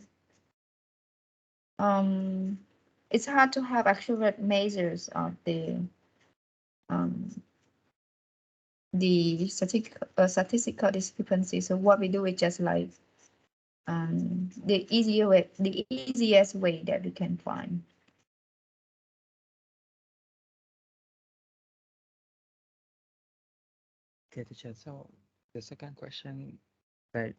it's hard to have accurate measures of the the statistical discrepancy. So what we do is just like the easiest way that we can find. Okay, teacher. So the second question, like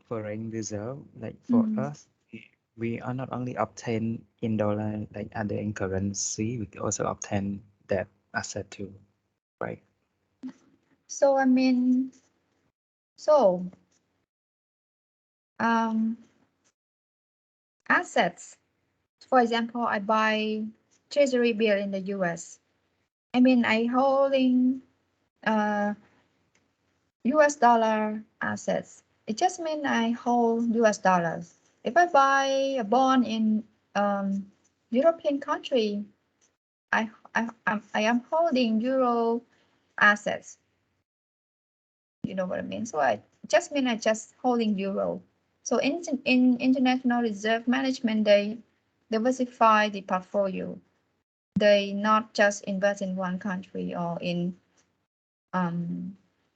foreign reserve, like for us, we are not only obtain in dollar, like other in currency, we also obtain that asset too, right? So I mean, so um, assets. For example, I buy treasury bill in the U.S. I mean, I holding US dollar assets. It just means I hold US dollars. If I buy a bond in European country, I am holding euro assets. You know what I mean? So I just mean I just holding euro. So in international reserve management, they diversify the portfolio. They not just invest in one country or in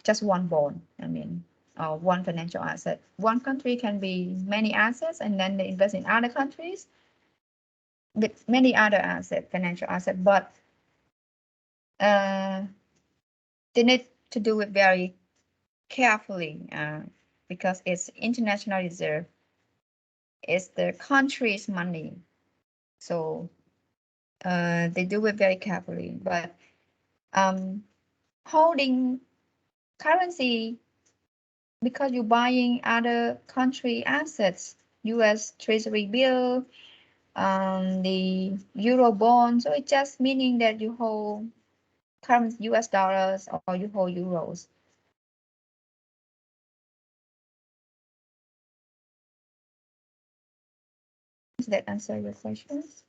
just one bond. I mean, one financial asset. One country can be many assets, and then they invest in other countries with many other assets, financial assets. But uh, they need to do it very carefully because it's international reserve. It's the country's money, so they do it very carefully. But holding currency because you're buying other country assets, U.S. Treasury bill, the euro bond. So it's just meaning that you hold current U.S. dollars or you hold euros. Does that answer your questions?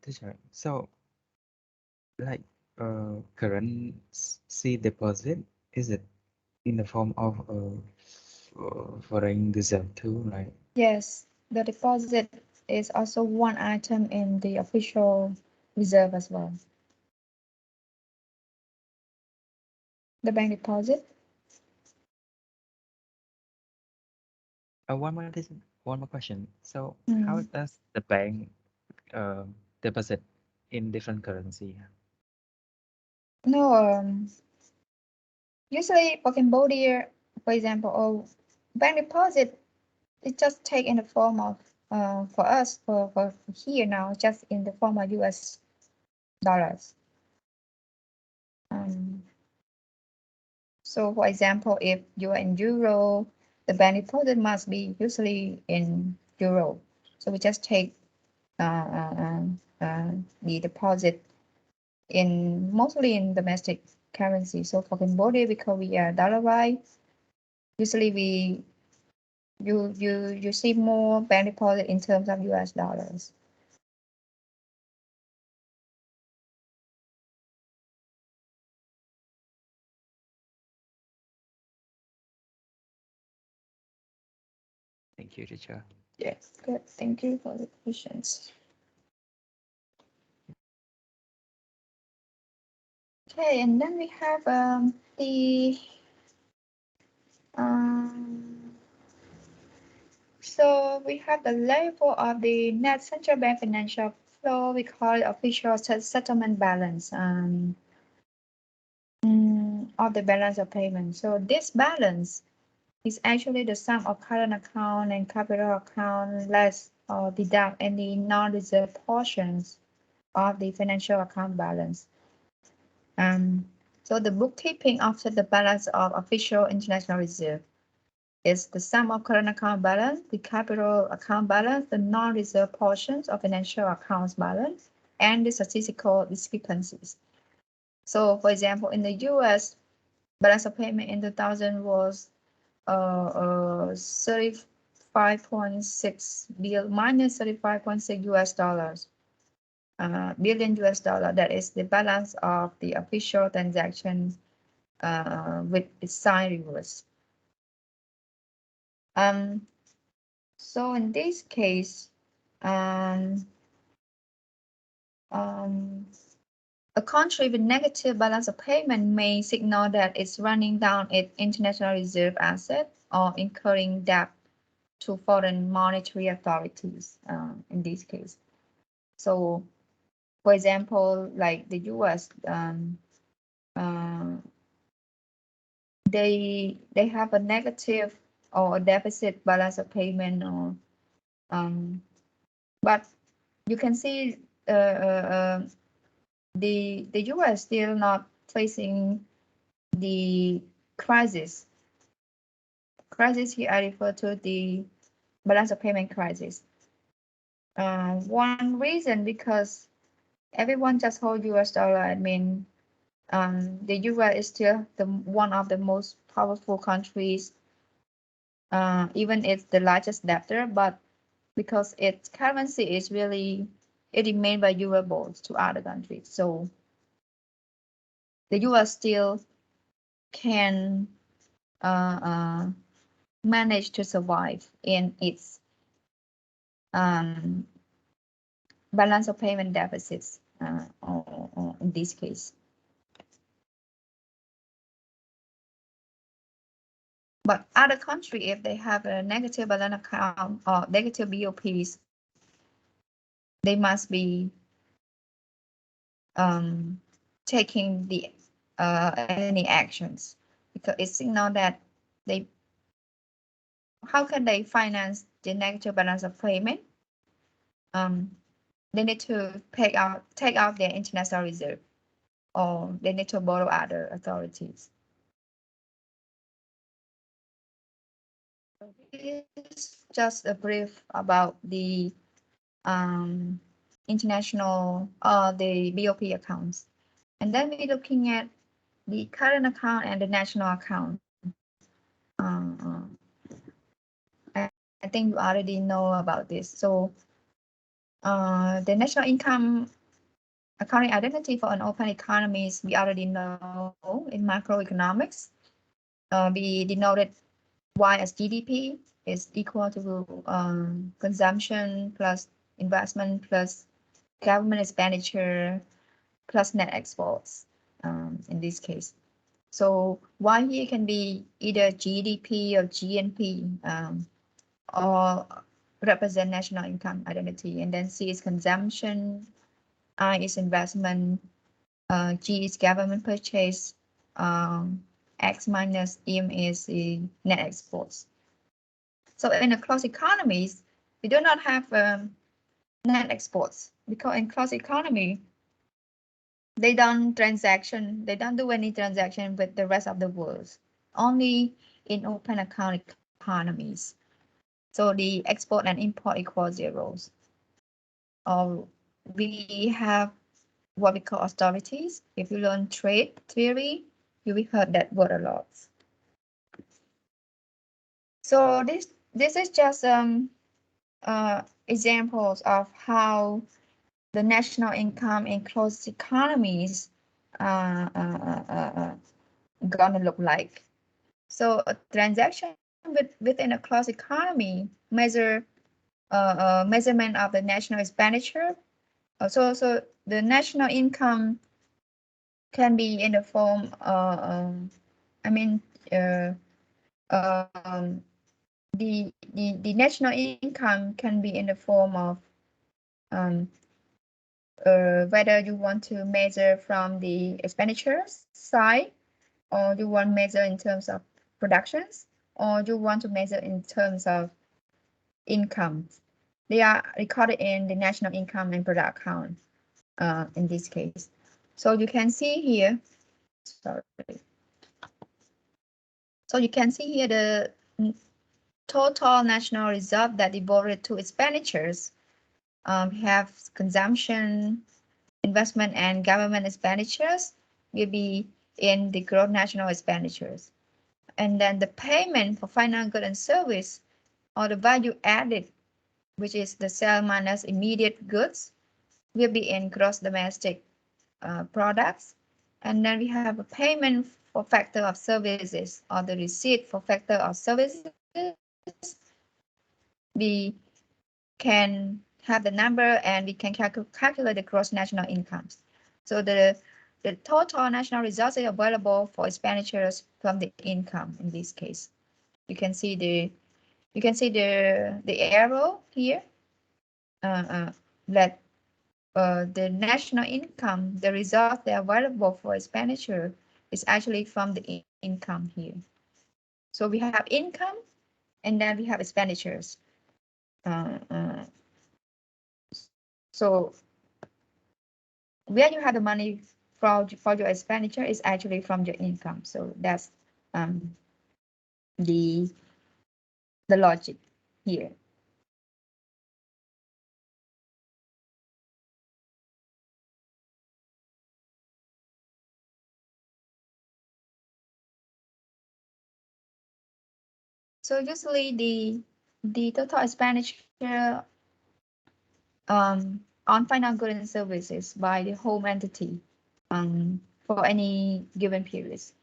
Teacher, so like currency deposit, is it in the form of foreign reserve too, right? Yes, the deposit is also one item in the official reserve as well. The bank deposit. One more question. So how does the bank uh, deposit in different currency? No, usually for Cambodia, for example, or bank deposit, it just take in the form of for us for here now, just in the form of US dollars. Um, so for example, if you are in euro, the bank deposit must be usually in euro. So we just take the deposit in mostly in domestic currency. So for Cambodia, because we are dollarized, usually you see more bank deposit in terms of US dollars. Thank you, teacher. Yes, good. Thank you for the questions. Okay, and then we have um, so we have the level of the net central bank financial flow. We call it official settlement balance of the balance of payment. So this balance is actually the sum of current account and capital account less or deduct any non-reserve portions of the financial account balance. So the bookkeeping after the balance of official international reserve is the sum of current account balance, the capital account balance, the non-reserve portions of financial accounts balance, and the statistical discrepancies. So for example, in the US, balance of payment in 2000 was 35.6 bill minus 35.6 US dollars. Billion US dollar. That is the balance of the official transaction with its sign reverse. So in this case, a country with negative balance of payment may signal that it's running down its international reserve asset or incurring debt to foreign monetary authorities in this case. So, for example, like the US, they have a negative or a deficit balance of payment, or but you can see the US still not facing the crisis. Crisis here I refer to the balance of payment crisis. One reason because everyone just hold US dollar. I mean, the US is still one of the most powerful countries. Even it's the largest debtor, but because its currency is really it is made by Eurobonds to other countries, so the US still can manage to survive in its balance of payment deficits, or in this case. But other country, if they have a negative balance account or negative BOPs, they must be taking the any actions, because it signals that they how can they finance the negative balance of payment? They need to take out their international reserve, or they need to borrow other authorities. This is just a brief about the international the BOP accounts, and then we're looking at the current account and the national account. I think you already know about this. So the national income accounting identity for an open economy, we already know in macroeconomics. We denoted Y as GDP is equal to consumption plus investment plus government expenditure plus net exports in this case. So Y here can be either GDP or GNP, or represent national income identity, and then C is consumption, I is investment, G is government purchase, X minus M is the net exports. So in a closed economies, we do not have net exports, because in closed economy, they don't do any transaction with the rest of the world, only in open account economies. So the export and import equal zeros. Or we have what we call austerities. If you learn trade theory, you will heard that word a lot. So this is just examples of how the national income in closed economies gonna look like. So a transaction within a closed economy measure measurement of the national expenditure. So the national income can be in the form, I mean, the national income can be in the form of whether you want to measure from the expenditures side, or you want to measure in terms of productions, or you want to measure in terms of income. They are recorded in the national income and product account in this case. So you can see here, sorry. So you can see here the total national reserve that devoted to expenditures. We have consumption, investment, and government expenditures will be in the gross national expenditures. And then the payment for final good and service, or the value added, which is the sale minus immediate goods, will be in gross domestic products. And then we have a payment for factor of services, or the receipt for factor of services. We can have the number and we can calculate the gross national incomes. So the total national resources available for expenditures from the income in this case. You can see the arrow here that the national income, the resource that are available for expenditure is actually from the income here. So we have income and then we have expenditures. So where you have the money for your expenditure is actually from your income. So that's the logic here. So usually the total expenditure on final goods and services by the home entity for any given periods.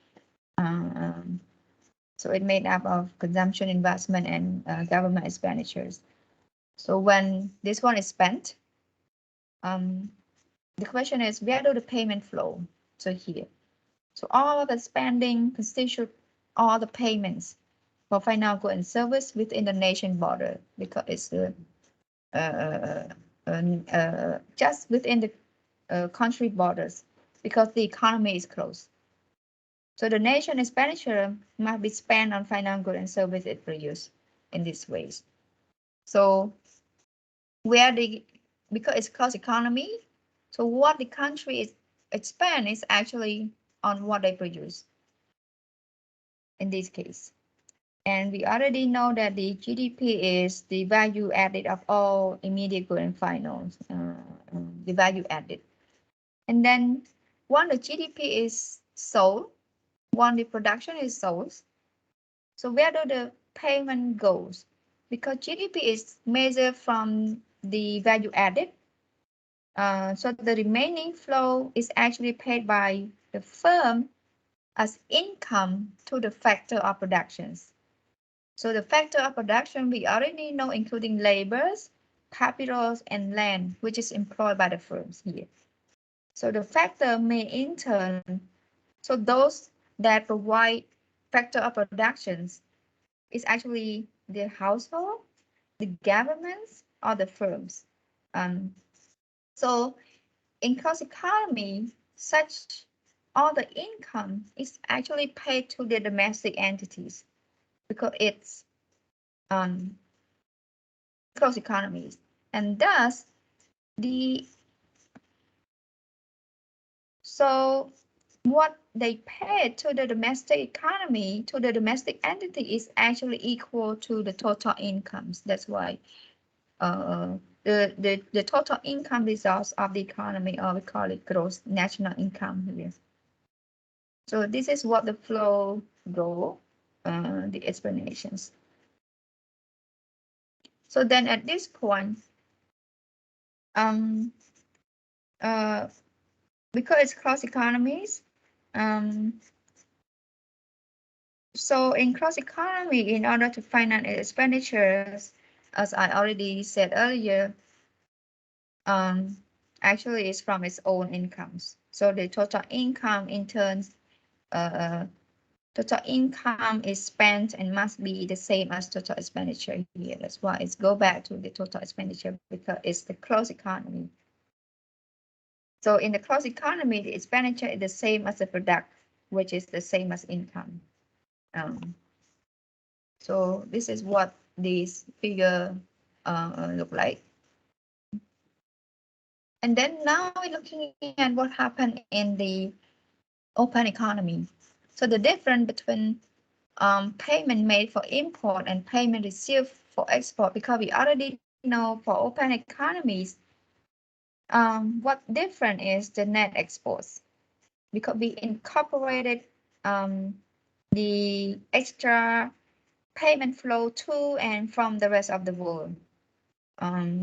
So it made up of consumption, investment, and government expenditures. So when this one is spent, the question is where do the payment flow? So here. So all of the spending constitute all the payments for final goods and service within the nation border because it's just within the country borders because the economy is closed. So the nation expenditure must be spent on final goods and services it produces in these ways. So because it's closed economy, so what the country is spend is actually on what they produce in this case. And we already know that the GDP is the value added of all immediate good and finals, the value added. And then when the GDP is sold, when the production is sold, so where do the payment goes? Because GDP is measured from the value added. So the remaining flow is actually paid by the firm as income to the factor of productions. So the factor of production we already know, including labors, capitals, and land, which is employed by the firms here. So the factor may in turn, so those that provide factor of productions is actually the household, the governments, or the firms. So in closed economy, such all the income is actually paid to the domestic entities because it's closed economies, and thus so what they pay to the domestic economy, to the domestic entity, is actually equal to the total incomes. That's why the total income results of the economy, or we call it gross national income here. So this is what the flow go, the explanations. So then at this point, because it's cross economies, so in cross economy, in order to finance expenditures, as I already said earlier, actually is from its own incomes. So the total income in turn, total income is spent and must be the same as total expenditure here. That's why it's go back to the total expenditure because it's the closed economy. So in the closed economy, the expenditure is the same as the product, which is the same as income. So this is what this figure look like. And then now we're looking at what happened in the open economy. So the difference between payment made for import and payment received for export, because we already know for open economies, what different is the net exports, because we incorporated the extra payment flow to and from the rest of the world,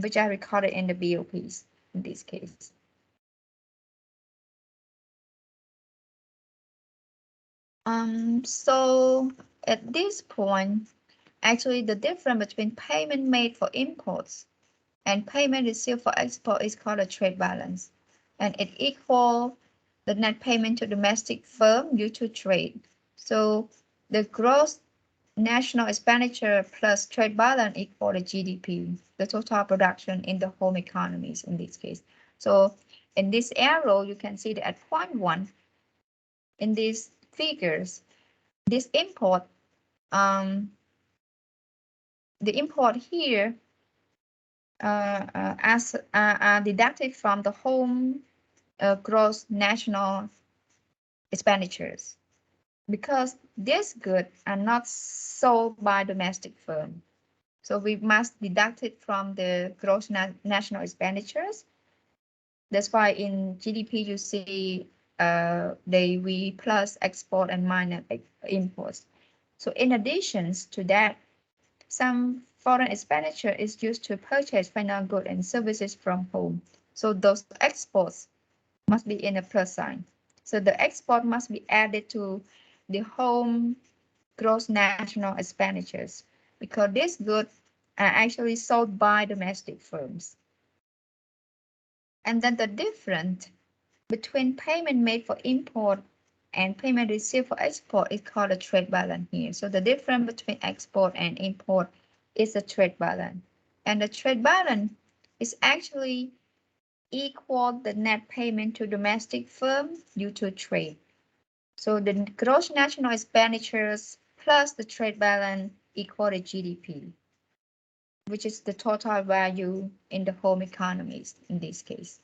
which are recorded in the BOPs in this case. So at this point, actually the difference between payment made for imports and payment received for export is called a trade balance, and it equals the net payment to domestic firm due to trade. So the gross national expenditure plus trade balance equal the GDP, the total production in the home economies in this case. So in this arrow, you can see that at point 1, in these figures, this import, the import here as deducted from the home gross national expenditures, because these goods are not sold by domestic firm. So we must deduct it from the gross national expenditures. That's why in GDP you see we plus export and minus imports. So in addition to that, some foreign expenditure is used to purchase final goods and services from home. So those exports must be in a plus sign. So the export must be added to the home gross national expenditures, because these goods are actually sold by domestic firms. And then the difference between payment made for import and payment received for export is called a trade balance here. So the difference between export and import is a trade balance. And the trade balance is actually equal the net payment to domestic firm due to trade. So the gross national expenditures plus the trade balance equal the GDP, which is the total value in the home economies in this case.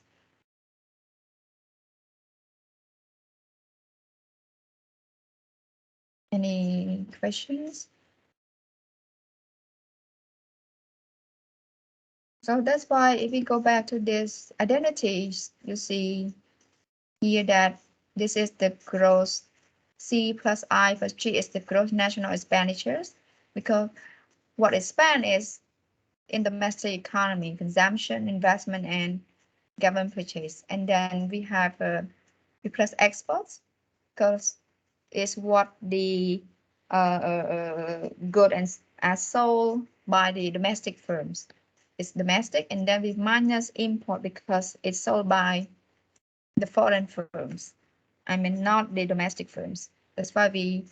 Any questions? So that's why if we go back to this identities, you see here that this is the gross C plus I plus G is the gross national expenditures, because what is spent is in domestic economy, consumption, investment, and government purchase. And then we have we plus exports, because it's what the good and are sold by the domestic firms. It's domestic, and then we minus import because it's sold by the foreign firms. I mean, not the domestic firms. That's why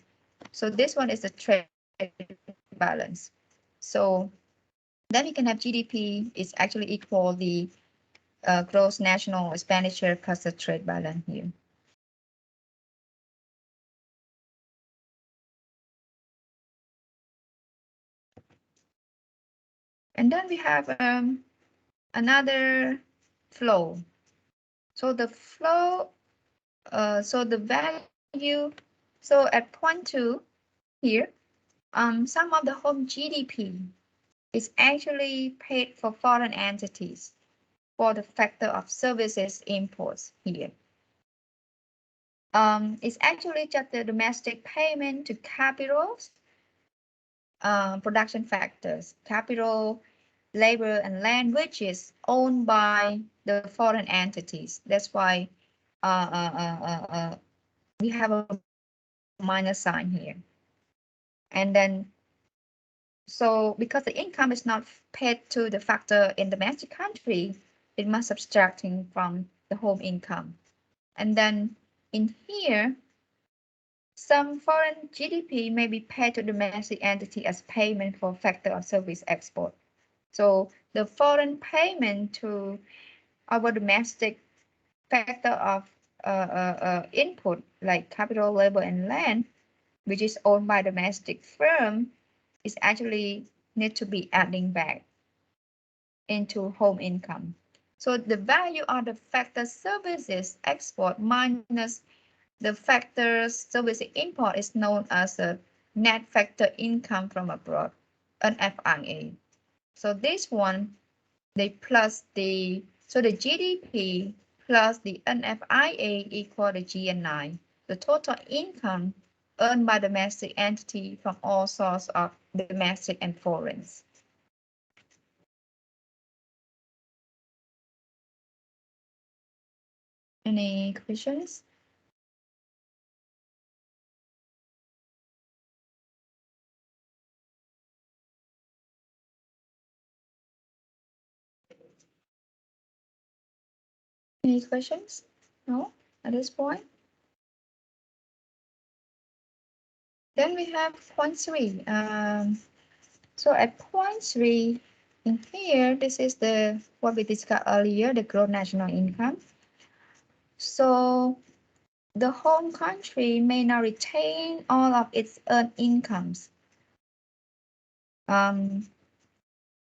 so this one is the trade balance. So then we can have GDP is actually equal the gross national expenditure plus the trade balance here. And then we have another flow. So the flow, so the value, so at point 2 here, some of the home GDP is actually paid for foreign entities for the factor of services imports here. It's actually just the domestic payment to capitals, production factors, capital, labor, and land, which is owned by the foreign entities. That's why we have a minus sign here. And then, so because the income is not paid to the factor in the domestic country, it must subtracting from the home income. And then in here, some foreign GDP may be paid to domestic entity as payment for factor of service export. So the foreign payment to our domestic factor of input like capital, labor, and land, which is owned by domestic firm, is actually need to be adding back into home income. So the value of the factor services export minus the factor service import is known as a net factor income from abroad, NFIA. So this one, they plus so the GDP plus the NFIA equal the GNI, the total income earned by domestic entity from all sources of domestic and foreign. Any questions? Any questions? No, at this point. Then we have point 3. So at point 3, in here, this is the what we discussed earlier, the gross national income. So the home country may not retain all of its earned incomes.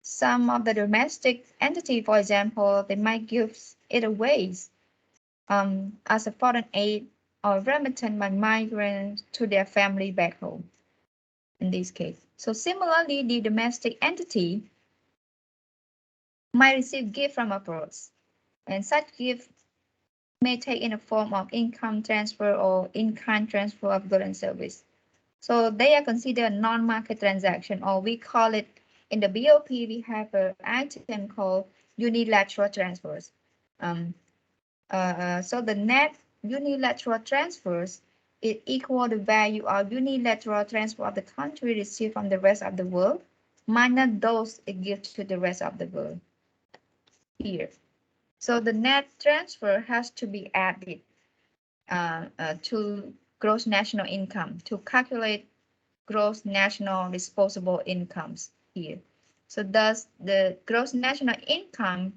Some of the domestic entity, for example, they might give it away as a foreign aid or remittance by migrants to their family back home in this case. So similarly, the domestic entity might receive gift from abroad, and such gift may take in the form of income transfer or in-kind transfer of goods and service. So they are considered non-market transaction, or we call it in the BOP, we have an item called unilateral transfers. So the net unilateral transfers is equal the value of unilateral transfer of the country received from the rest of the world minus those it gives to the rest of the world here. So the net transfer has to be added to gross national income to calculate gross national disposable incomes here. So thus the gross national income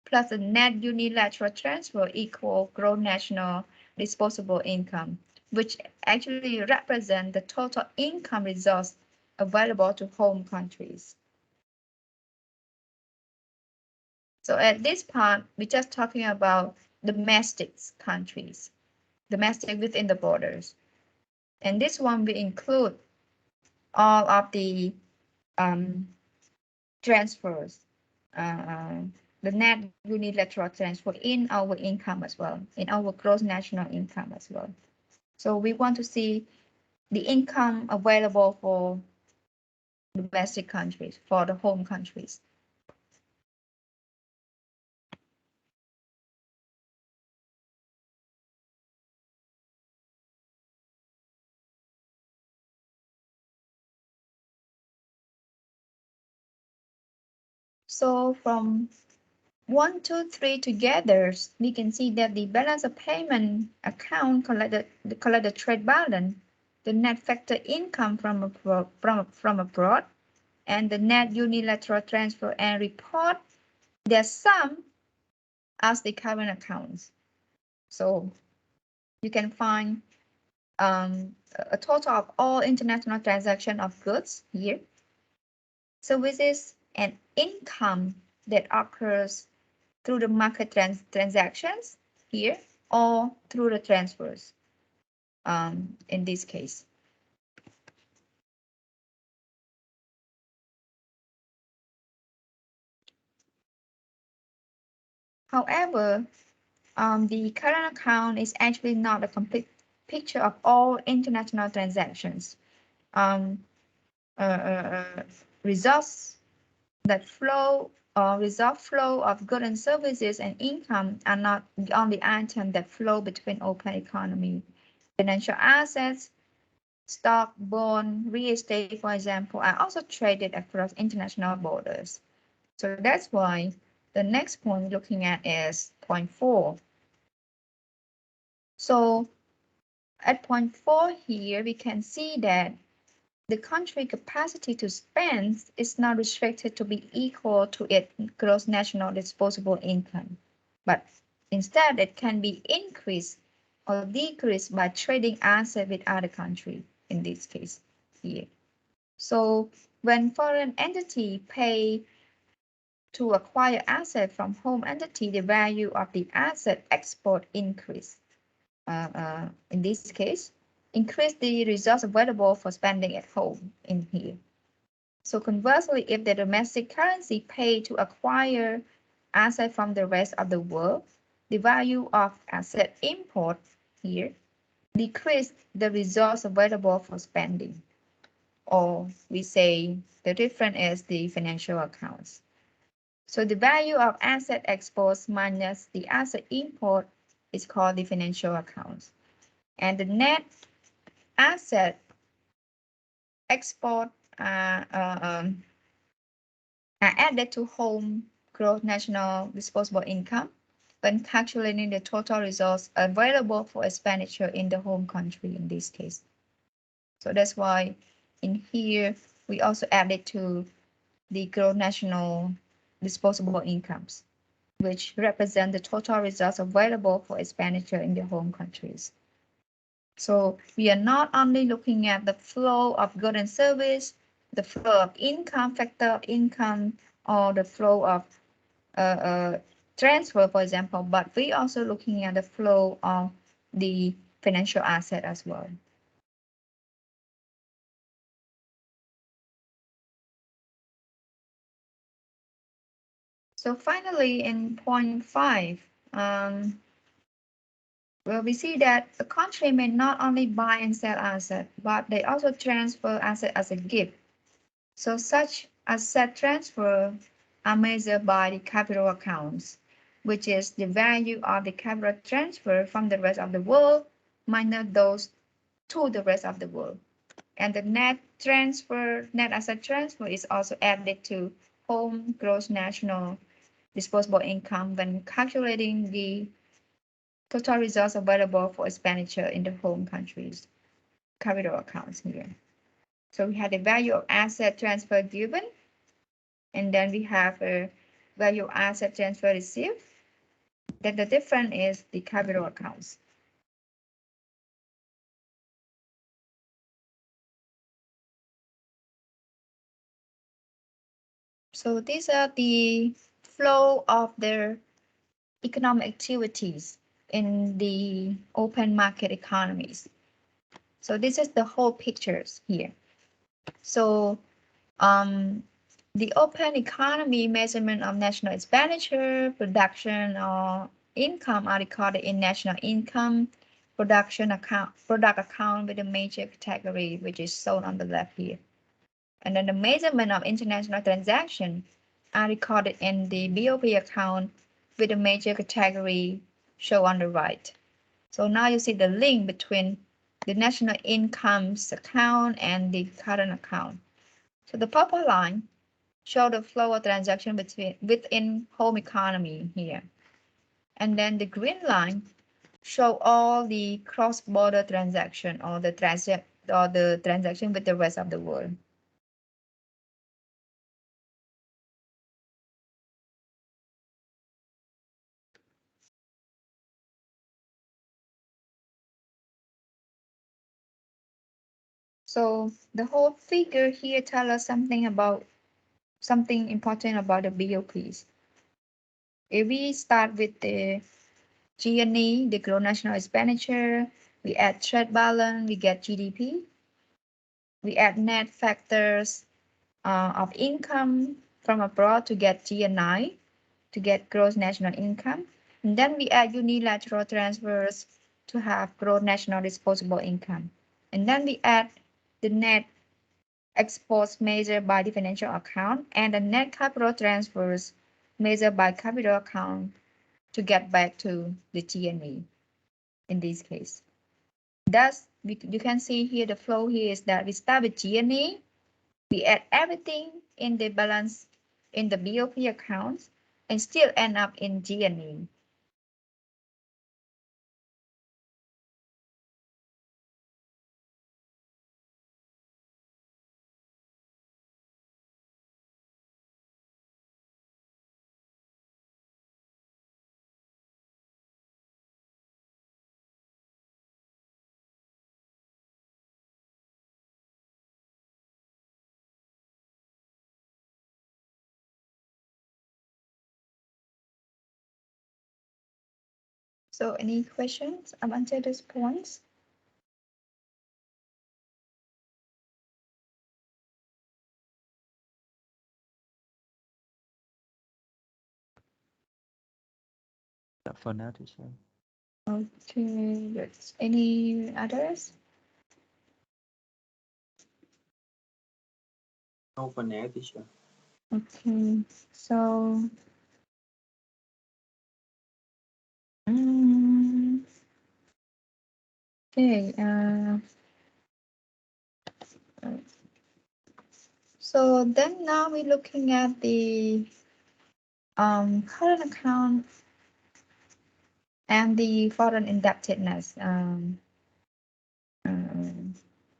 plus the net unilateral transfer equal gross national disposable income, which actually represent the total income resource available to home countries. So at this part, we're just talking about domestic countries, domestic within the borders. And this one will include all of the transfers, the net unilateral transfer in our income as well, in our gross national income as well. So we want to see the income available for domestic countries, for the home countries. So from 1, 2, 3 together, we can see that the balance of payment account collect the trade balance, the net factor income from abroad, and the net unilateral transfer, and report their sum as the current accounts. So you can find a total of all international transaction of goods here. So this is an income that occurs through the market transactions here or through the transfers in this case. However, the current account is actually not a complete picture of all international transactions. Results that flow or result flow of goods and services and income are not the only item that flow between open economy. Financial assets, stock, bond, real estate, for example, are also traded across international borders. So that's why the next point looking at is point 4. So at point 4 here, we can see that the country capacity to spend is not restricted to be equal to its gross national disposable income, but instead it can be increased or decreased by trading assets with other countries, in this case here. So when foreign entity pay to acquire asset from home entity, the value of the asset export increase. In this case, increase the resource available for spending at home in here. So conversely, if the domestic currency paid to acquire asset from the rest of the world, the value of asset import here decrease the resource available for spending. Or we say the difference is the financial accounts. So the value of asset exports minus the asset import is called the financial accounts. And the net asset export are added to home gross national disposable income. when calculating the total results available for expenditure in the home country in this case. So that's why in here we also added to the gross national disposable incomes, which represent the total results available for expenditure in the home countries. So we are not only looking at the flow of goods and service, the flow of income, factor of income, or the flow of transfer, for example, but we also looking at the flow of the financial asset as well. So finally, in point 5, well, we see that a country may not only buy and sell assets, but they also transfer assets as a gift. So such asset transfer are measured by the capital accounts, which is the value of the capital transfer from the rest of the world minus those to the rest of the world. And the net asset transfer is also added to home gross national disposable income when calculating the total results available for expenditure in the home countries capital accounts here. So we have the value of asset transfer given, and then we have a value of asset transfer received. Then the difference is the capital accounts. So these are the flow of their economic activities in the open market economies. So this is the whole pictures here. So the open economy measurement of national expenditure, production, or income are recorded in national income product account with a major category, which is shown on the left here. And then the measurement of international transaction are recorded in the BOP account with a major category shown on the right. So now you see the link between the national incomes account and the current account. So the purple line show the flow of transaction within home economy here. And then the green line show all the cross-border transaction or the transaction with the rest of the world. So the whole figure here tell us something important about the BOPs. If we start with the GNE, the gross national expenditure, we add trade balance, we get GDP. We add net factors of income from abroad to get GNI, to get gross national income. And then we add unilateral transfers to have gross national disposable income. And then we add the net exports measured by the financial account and the net capital transfers measured by capital account to get back to the GNE in this case. Thus, you can see here the flow here is that we start with GNE, we add everything in the balance in the BOP accounts and still end up in GNE. So any questions about these points? For now, teacher. Okay, good. Any others? No for now, teacher. Okay, so mm, okay, so then now we're looking at the current account and the foreign indebtedness.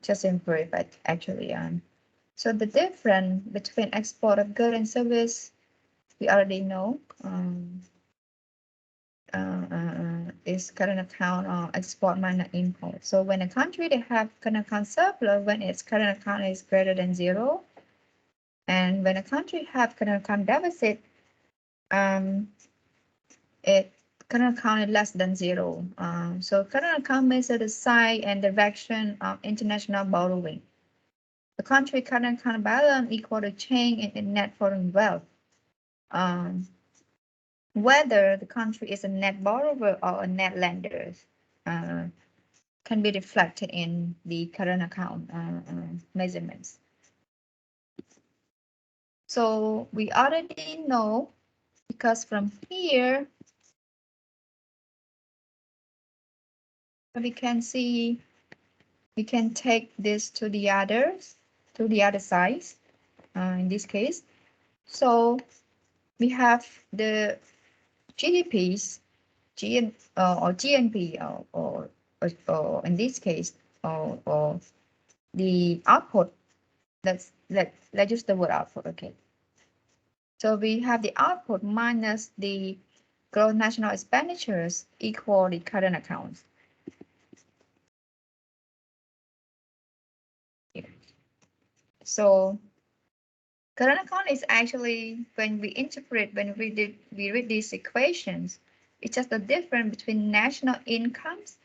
Just in brief, actually. So the difference between export of goods and service, we already know. Is current account or export minus import. So when a country they have current account surplus when its current account is greater than zero, and when a country have current account deficit, it current account is less than zero. So current account measures the size and direction of international borrowing. The country current account balance equal to change in net foreign wealth. Whether the country is a net borrower or a net lender can be reflected in the current account measurements. So we already know, because from here we can see, we can take this to the other side in this case. So we have the GDPs, or GNP, or in this case, or the output. Let's use the word output. Okay. So we have the output minus the gross national expenditures equal the current accounts. So current account is actually, when we interpret, when we read these equations, it's just the difference between national incomes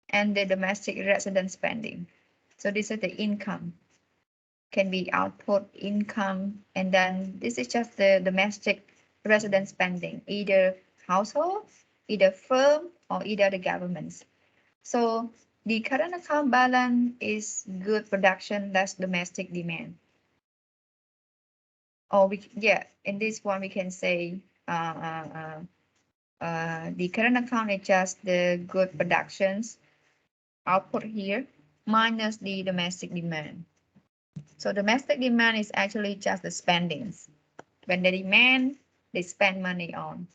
and the domestic resident spending. So this is the income, can be output income, and then this is just the domestic resident spending, either household, either firm, or either the governments. So the current account balance is good production, less domestic demand. Or in this one we can say the current account is just the good productions output here minus the domestic demand. So domestic demand is actually just the spendings. When they demand, they spend money on.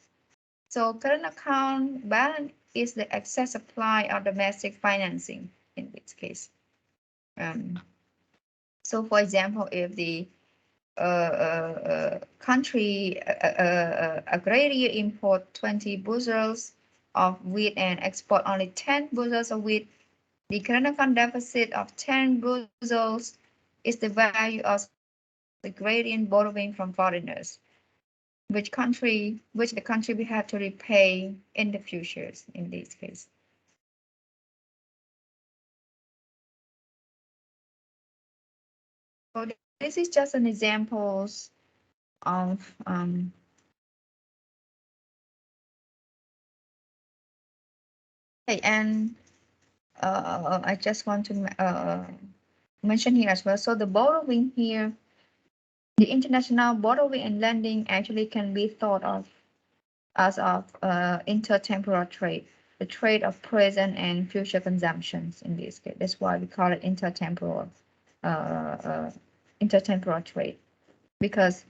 So current account balance is the excess supply of domestic financing in this case. So for example, if the country agrarian import 20 bushels of wheat and export only 10 bushels of wheat, the current account deficit of 10 bushels is the value of agrarian borrowing from foreigners, which the country will have to repay in the futures in this case. So this is just an examples of okay, and I just want to mention here as well. So the borrowing here, the international borrowing and lending actually can be thought of as of intertemporal trade, the trade of present and future consumptions in this case. That's why we call it intertemporal trade, because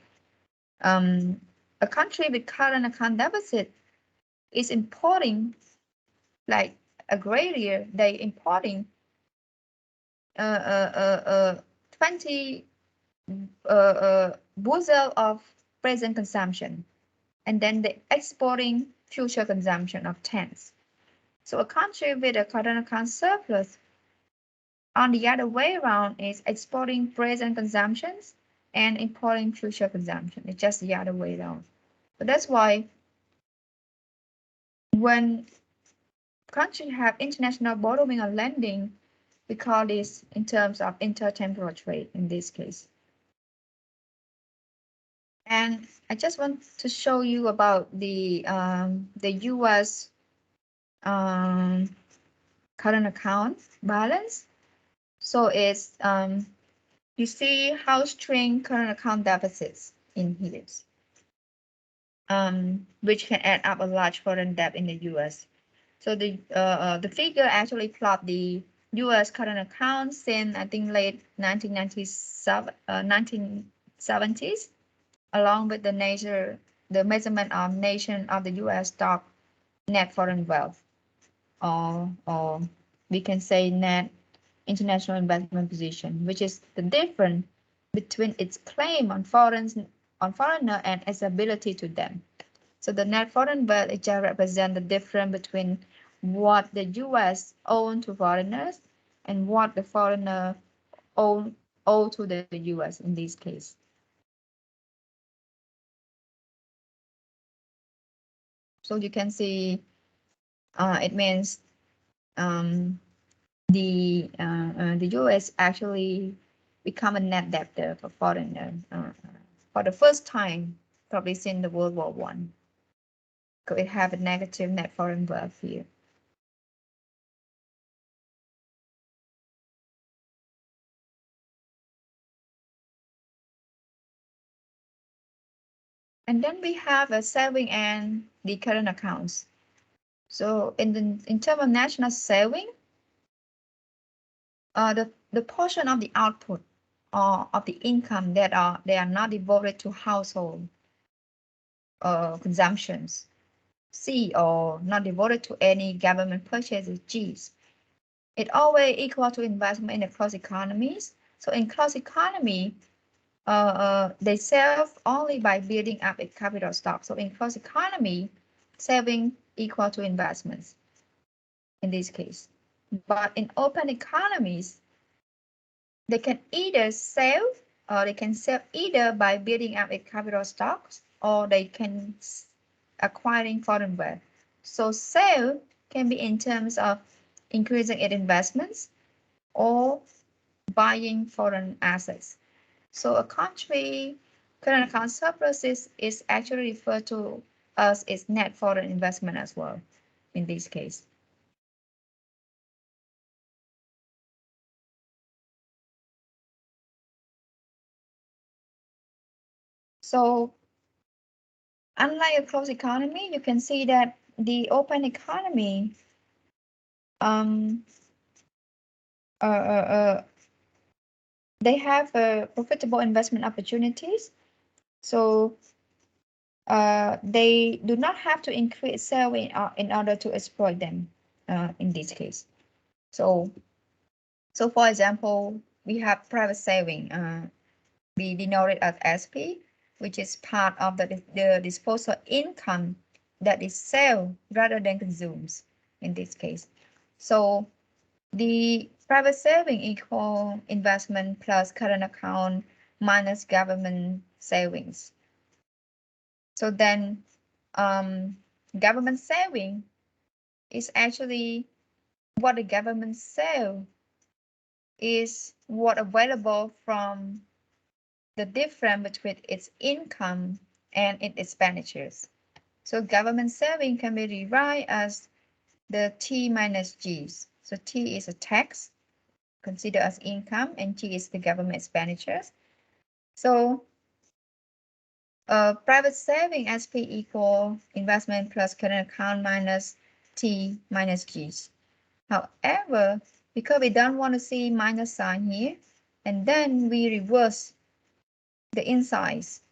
a country with current account deficit is importing, like agrarian, they importing 20 bushel of present consumption, and then they exporting future consumption of tens. So a country with a current account surplus, on the other way around, is exporting present consumptions and importing future consumption. It's just the other way around. So that's why when countries have international borrowing or lending, we call this in terms of intertemporal trade in this case. And I just want to show you about the U.S. Current account balance. So it's you see how string current account deficits in here, which can add up a large foreign debt in the U.S. So the figure actually plot the U.S. current account since I think late 1970s, along with the measurement of nation of the U.S. stock net foreign wealth, or we can say net international investment position, which is the difference between its claim on foreigner and its ability to them. So the net foreign wealth it just represents the difference between what the U.S. own to foreigners and what the foreigner owe to the U.S. in this case. So you can see it means the U.S. actually become a net debtor for foreigner for the first time, probably since the World War One. So it have a negative net foreign wealth here. And then we have a saving and the current accounts. So in terms of national saving, the portion of the output or of the income that they are not devoted to household consumptions, C, or not devoted to any government purchases, G's. It always equal to investment in the closed economies. So in closed economy, they save only by building up a capital stock. So in closed economy, saving equal to investments in this case. But in open economies, they can either save or they can save either by building up a capital stocks or they can acquiring foreign wealth. So sale can be in terms of increasing its investments or buying foreign assets. So a country current account surplus is actually referred to as its net foreign investment as well in this case. So unlike a closed economy, you can see that the open economy uh, uh, uh, they have profitable investment opportunities. So they do not have to increase sale in order to exploit them in this case. So for example, we have private saving. We denote it as SP, which is part of the disposal income that is sold rather than consumed in this case. So the private saving equal investment plus current account minus government savings. So then government saving is actually what the government sell is what available from the difference between its income and its expenditures. So government saving can be derived as the T minus G's. So T is a tax, considered as income, and G is the government expenditures. So private saving SP equal investment plus current account minus T minus G's. However, because we don't want to see minus sign here, and then we reverse the insides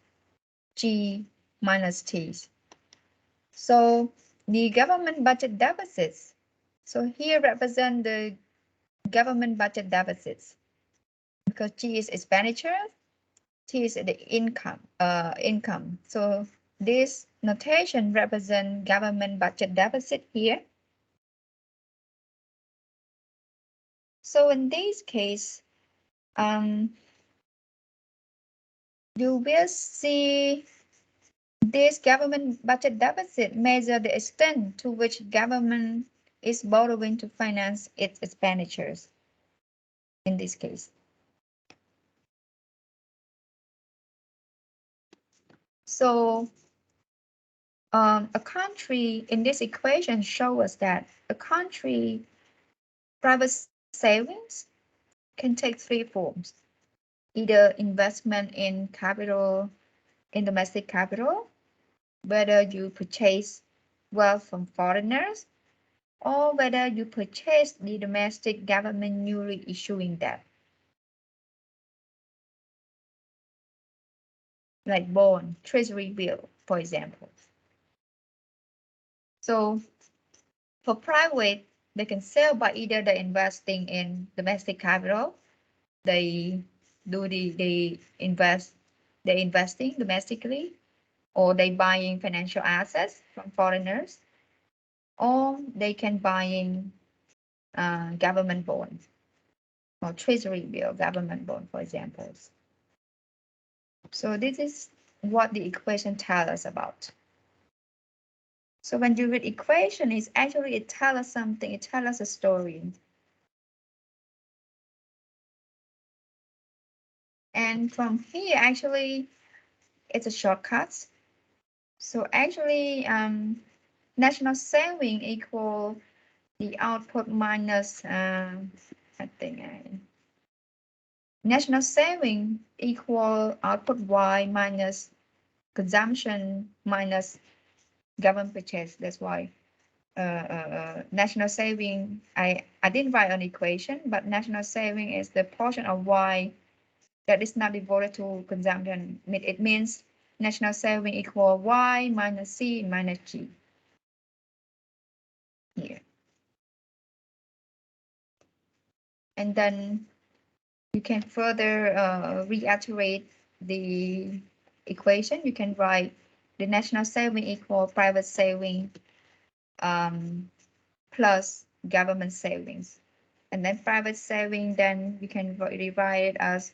G minus T. So the government budget deficits. So here represent the government budget deficits because G is expenditure, T is the income. So this notation represent government budget deficit here. So in this case, you will see this government budget deficit measure the extent to which government is borrowing to finance its expenditures in this case. So a country in this equation shows us that a country private savings can take three forms. Either investment in capital, in domestic capital, whether you purchase wealth from foreigners, or whether you purchase the domestic government newly issuing debt, like bond, treasury bill, for example. So For private, they can sell by either they investing in domestic capital, they do they investing domestically, or they buying financial assets from foreigners, or they can buying government bonds or treasury bill government bond, for example. So this is what the equation tells us about. So when you read equation, it's actually, it tells us something, it tells us a story. And from here, actually, it's a shortcut. So actually, national saving equal the output minus, I think, national saving equal output Y minus consumption minus government purchase. That's why national saving, I didn't write an equation, but national saving is the portion of Y that is not devoted to consumption. It means national saving equal Y minus C minus G here. And then you can further reiterate the equation. You can write the national saving equal private saving plus government savings. And then private saving, then you can rewrite it as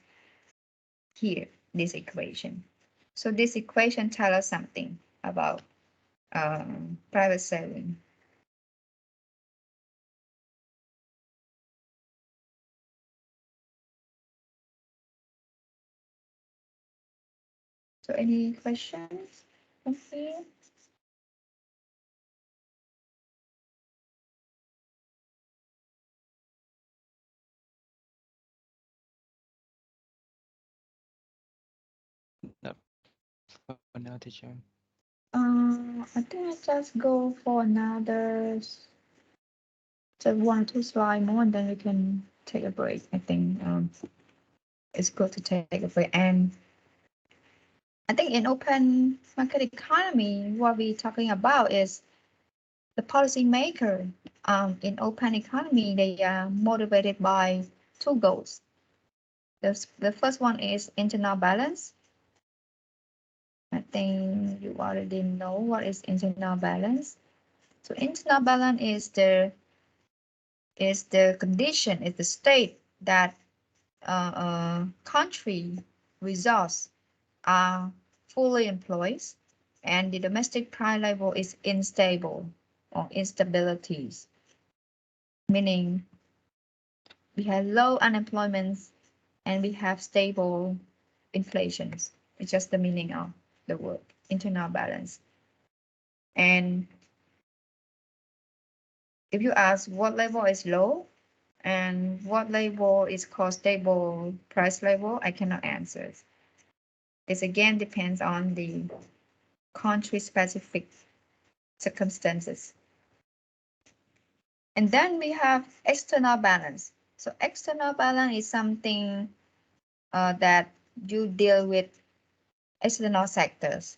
here, this equation. So this equation tells us something about private saving. So any questions from here? No, for now, teacher. I think I just go for another, just 1 or 2 slides more, and then we can take a break. I think it's good to take a break. And I think in open market economy, what we're talking about is the policymaker. In open economy, they are motivated by two goals. The first one is internal balance. I think you already know what is internal balance. So internal balance is the condition, is the state that country resource are fully employed and the domestic price level is unstable or instabilities, meaning we have low unemployment and we have stable inflations. It's just the meaning of the word internal balance. And if you ask what level is low and what level is called stable price level, I cannot answer. This again depends on the country specific circumstances. And then we have external balance. So external balance is something that you deal with external sectors.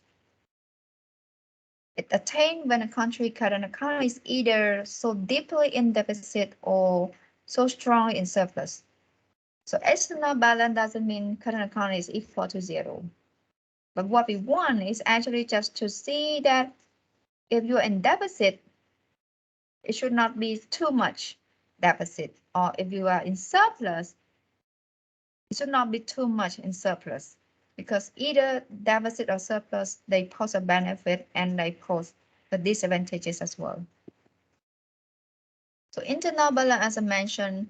It attained when a country current economy is either so deeply in deficit or so strong in surplus. So external balance doesn't mean current economy is equal to zero. But what we want is actually just to see that if you're in deficit, it should not be too much deficit. Or if you are in surplus, it should not be too much in surplus. Because either deficit or surplus, they pose a benefit and they pose the disadvantages as well. So internal balance, as I mentioned,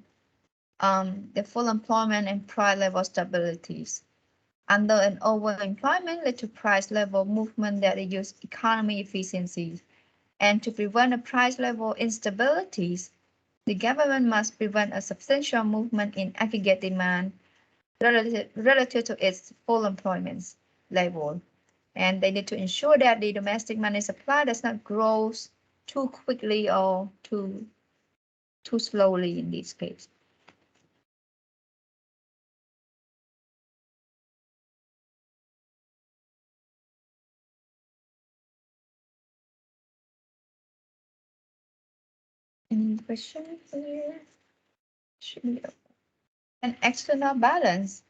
the full employment and price level stabilities. Under an overemployment led to price level movement that reduce economy efficiency. And to prevent the price level instabilities, the government must prevent a substantial movement in aggregate demand relative to its full employment level. And they need to ensure that the domestic money supply does not grow too quickly or too slowly in this case. Any question here? Should be an external balance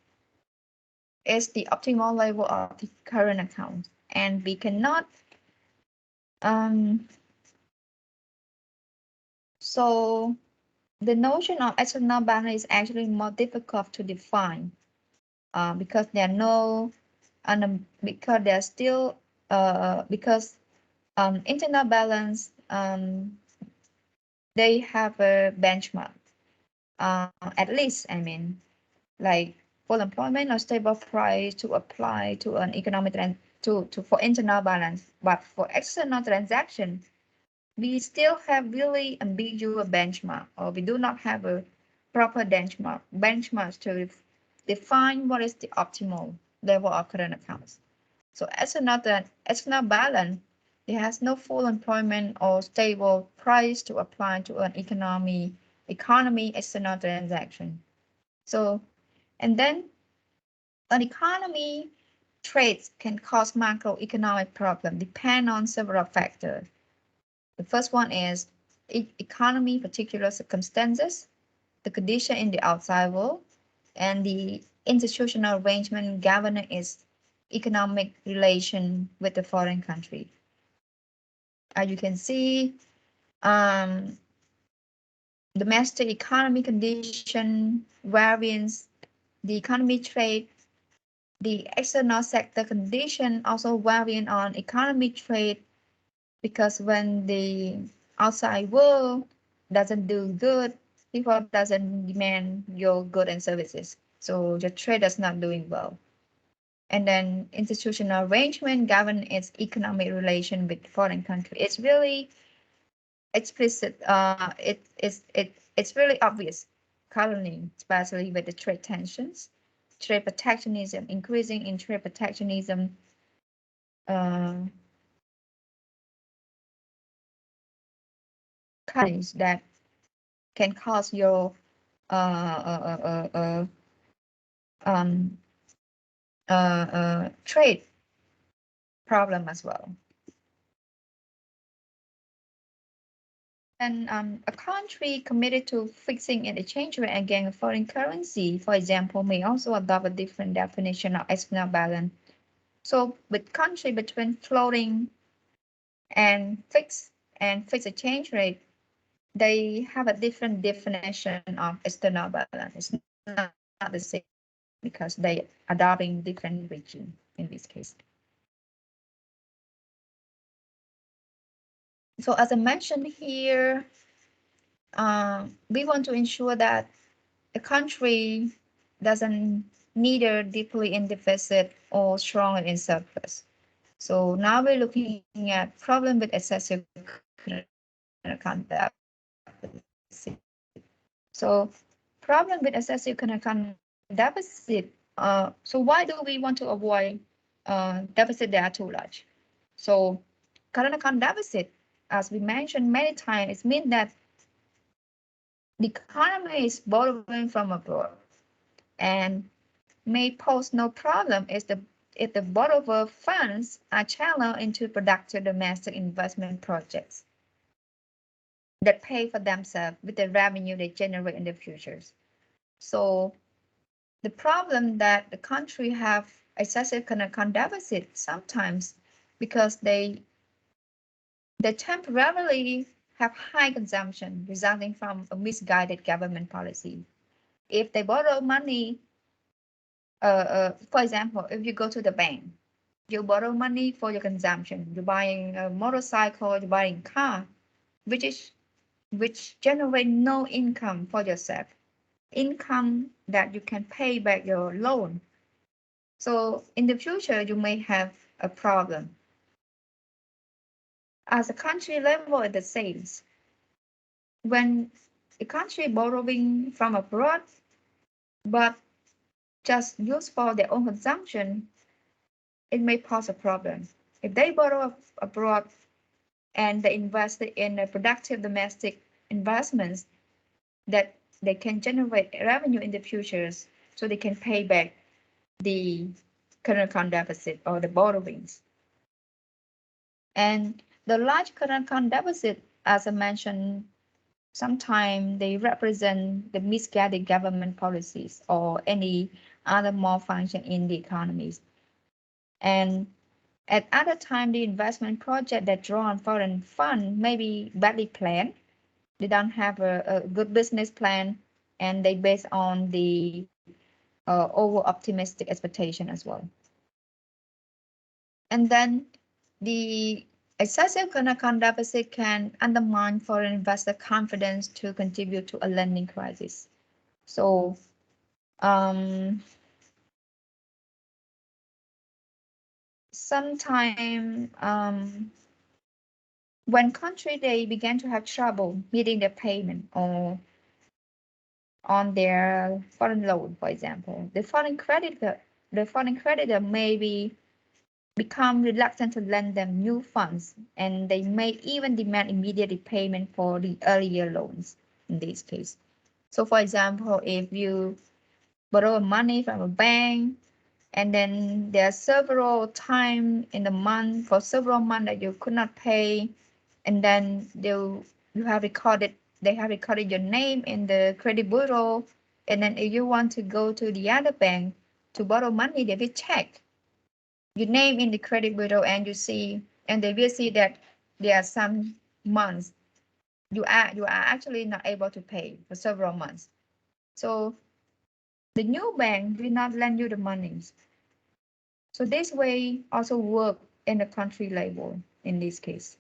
is the optimal level of the current account, and we cannot so the notion of external balance is actually more difficult to define because there are no because there's still because internal balance they have a benchmark at least I mean like full employment or stable price to apply to an economic to for internal balance, but for external transaction we still have really ambiguous benchmark, or we do not have a proper benchmarks to define what is the optimal level of current accounts. So as another external balance, it has no full employment or stable price to apply to an economy external transaction. So and then an economy trades can cause macroeconomic problem depend on several factors. The first one is economy, particular circumstances, the condition in the outside world, and the institutional arrangement governing its economic relation with the foreign country. As you can see, domestic economy condition, variance, the economy trade, the external sector condition also varying on economy trade because when the outside world doesn't do good, people doesn't demand your goods and services. So the trade is not doing well. And then institutional arrangement govern its economic relation with foreign country. It's really explicit. It's really obvious currently, especially with the trade tensions, trade protectionism, increasing in trade protectionism. Countries that can cause your trade problem as well. And a country committed to fixing an exchange rate against foreign currency, for example, may also adopt a different definition of external balance. So with country between floating and fixed exchange rate, they have a different definition of external balance. It's not the same because they adopting different regime in this case. So as I mentioned here, we want to ensure that a country doesn't neither deeply in deficit or strongly in surplus. So now we're looking at problem with excessive current account deficit. So problem with excessive current account deficit. So why do we want to avoid deficit that are too large? So current account deficit, as we mentioned many times, it means that the economy is borrowing from abroad and may pose no problem if the borrower funds are channeled into productive domestic investment projects that pay for themselves with the revenue they generate in the futures. So the problem that the country have excessive current account deficit sometimes because they temporarily have high consumption resulting from a misguided government policy. If they borrow money, for example, if you go to the bank, you borrow money for your consumption. You're buying a motorcycle, you're buying a car, which generate no income for yourself, income that you can pay back your loan. So in the future, you may have a problem. As a country level, it's the same. When a country borrowing from abroad, but just used for their own consumption, it may pose a problem. If they borrow abroad and they invest in a productive domestic investments that they can generate revenue in the futures, so they can pay back the current account deficit or the borrowings. And the large current account deficit, as I mentioned, sometimes they represent the misguided government policies or any other malfunction in the economies. And at other time, the investment project that draw on foreign fund may be badly planned. They don't have a good business plan, and they based on the over optimistic expectation as well. And then the excessive current account deficit can undermine foreign investor confidence to contribute to a lending crisis. So sometime when country they began to have trouble meeting their payment or on their foreign loan, for example, the foreign creditor may become reluctant to lend them new funds, and they may even demand immediate repayment for the earlier loans in this case. So for example, if you borrow money from a bank and then there are several times in the month for several months that you could not pay, and then you have recorded they have recorded your name in the credit bureau, and then if you want to go to the other bank to borrow money, they will check your name in the credit bureau, and they will see that there are some months you are actually not able to pay for several months. So the new bank will not lend you the money. So this way also work in the country level in this case.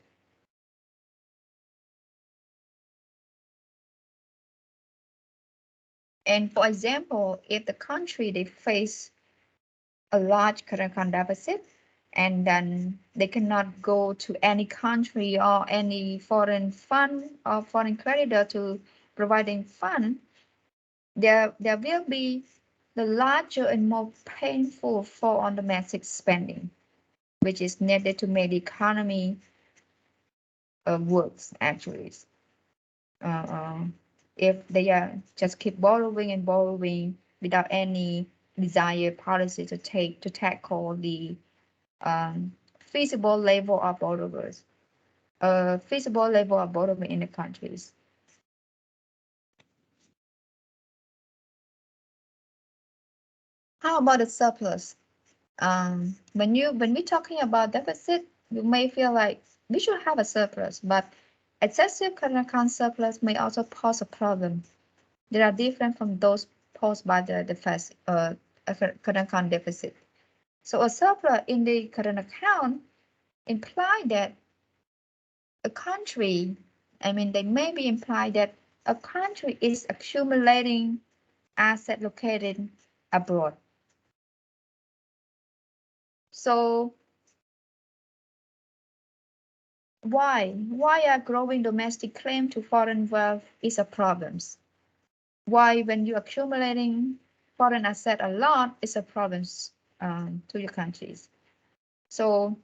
And for example, if the country they face a large current account deficit, and then they cannot go to any country or any foreign fund or foreign creditor to providing fund, there will be the larger and more painful fall on domestic spending, which is needed to make the economy works actually. If they are just keep borrowing and borrowing without any desired policy to tackle the feasible level of borrowers, feasible level of borrowing in the countries. How about the surplus? When we're talking about deficit, you may feel like we should have a surplus, but excessive current account surplus may also pose a problem. They are different from those posed by the deficit, current account deficit. So a surplus in the current account imply that a country, they may be implied that a country is accumulating asset located abroad. So why are growing domestic claim to foreign wealth is a problem? Why when you're accumulating foreign asset a lot is a problem to your countries? So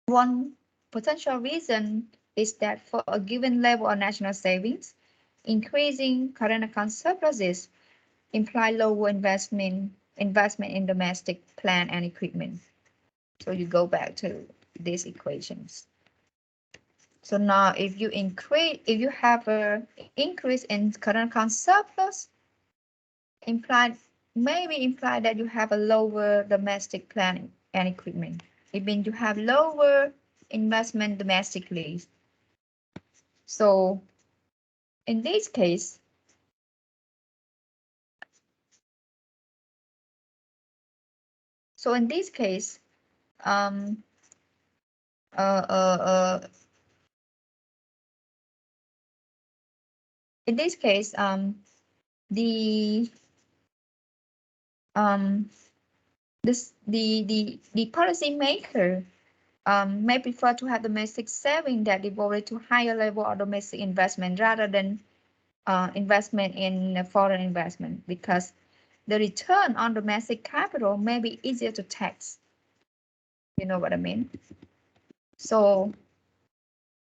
one potential reason is that for a given level of national savings, increasing current account surpluses imply lower investment in domestic plant and equipment. So you go back to these equations. So now if you have a increase in current account surplus, maybe imply that you have a lower domestic plant and equipment. It means you have lower investment domestically. So in this case, um, uh, uh, uh, in this case, the this the policymaker may prefer to have domestic saving that devoted to higher level of domestic investment rather than investment in foreign investment, because the return on domestic capital may be easier to tax. You know what I mean? So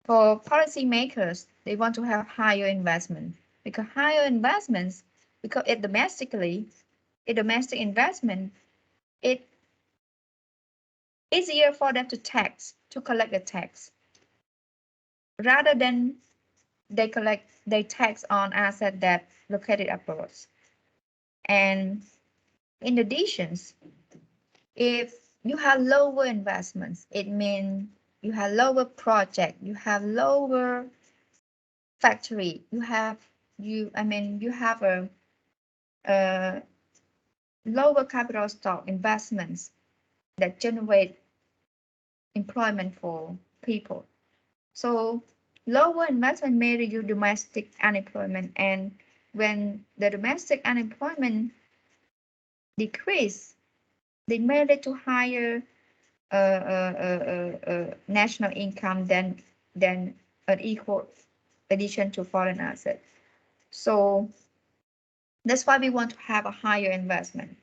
for policymakers, they want to have higher investment, because higher investments, because domestic investment, it easier for them to collect the tax rather than they tax on assets that located abroad. And in addition, if you have lower investments, it means you have lower project, you have lower factory, you have a lower capital stock investments that generate employment for people. So lower investment may reduce domestic unemployment, and when the domestic unemployment decrease, they may lead to higher national income than an equal addition to foreign assets. So that's why we want to have a higher investment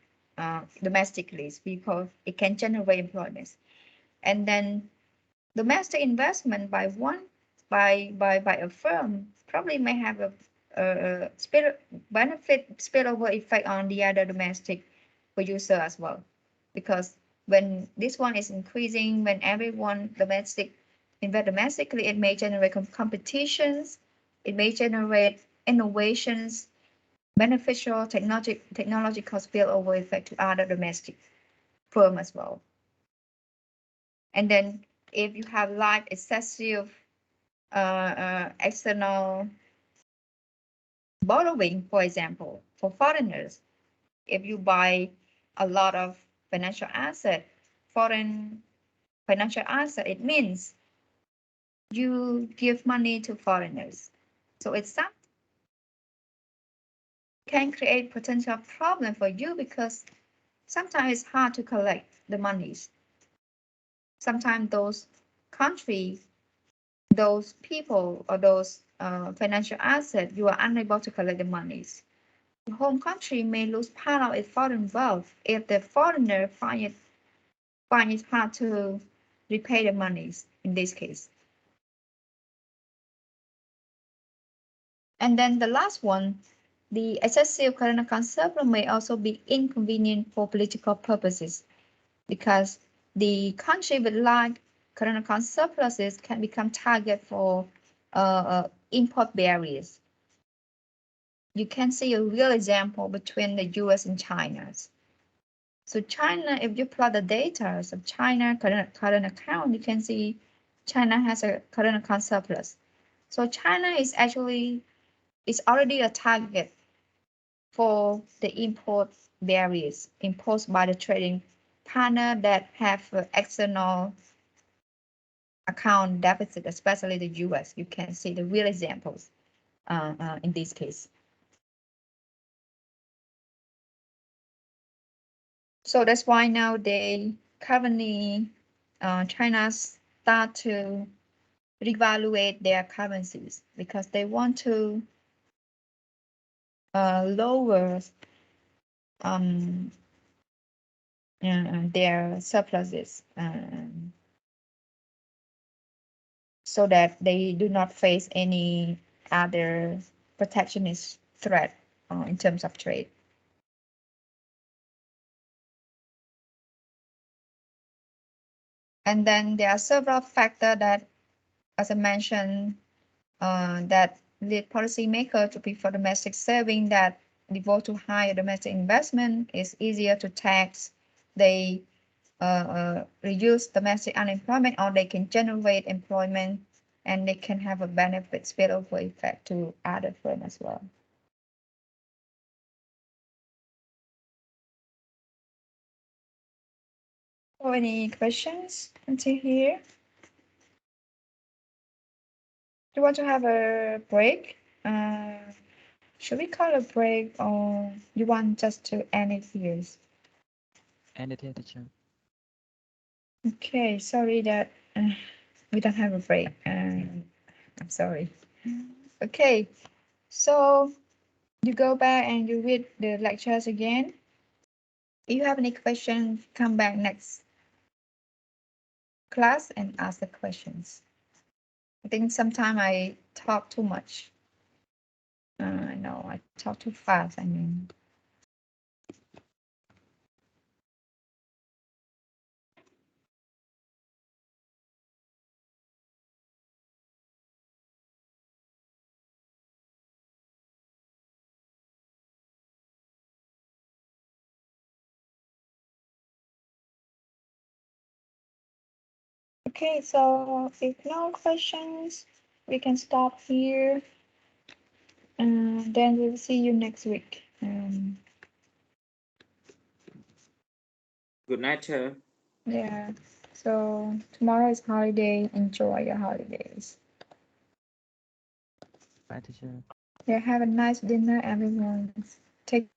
domestically because it can generate employment. And then domestic investment by a firm probably may have a benefit spillover effect on the other domestic producer as well, because when this one is increasing, when everyone invest domestically, it may generate competitions, it may generate innovations, beneficial technological spillover effect to other domestic firm as well. And then if you have like excessive external borrowing, for example, for foreigners, if you buy a lot of financial asset, foreign financial asset, it means you give money to foreigners. So it's some can create potential problem for you because sometimes it's hard to collect the monies. Sometimes those countries, those people, or those financial assets, you are unable to collect the monies. The home country may lose part of its foreign wealth if the foreigner find it hard to repay the monies in this case. And then the last one, the excessive current account surplus may also be inconvenient for political purposes because the country with large current account surpluses can become target for import barriers. You can see a real example between the US and China. So China, if you plot the data of China current account, you can see China has a current account surplus. So China is already a target for the import barriers imposed by the trading partner that have external account deficit, especially the US. You can see the real examples in this case. So that's why now currently China start to revaluate their currencies because they want to lower their surpluses so that they do not face any other protectionist threat in terms of trade. And then there are several factors that, as I mentioned, that lead policymakers to prefer domestic saving that devote to higher domestic investment. Is easier to tax. They reduce domestic unemployment, or they can generate employment, and they can have a benefit spillover effect to other firms as well. So any questions until here? Do you want to have a break? Should we call a break, or you want just to end it here? End it here, teacher. Okay, sorry that we don't have a break. I'm sorry. Okay, so you go back and you read the lectures again. If you have any questions, come back next class and ask the questions. I think sometimes I talk too much. No, I talk too fast, I mean. Okay, so if no questions, we can stop here. And then we'll see you next week. Good night, teacher. Yeah. So tomorrow is holiday. Enjoy your holidays. Bye, teacher. Yeah, have a nice dinner, everyone. Take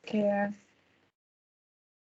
care.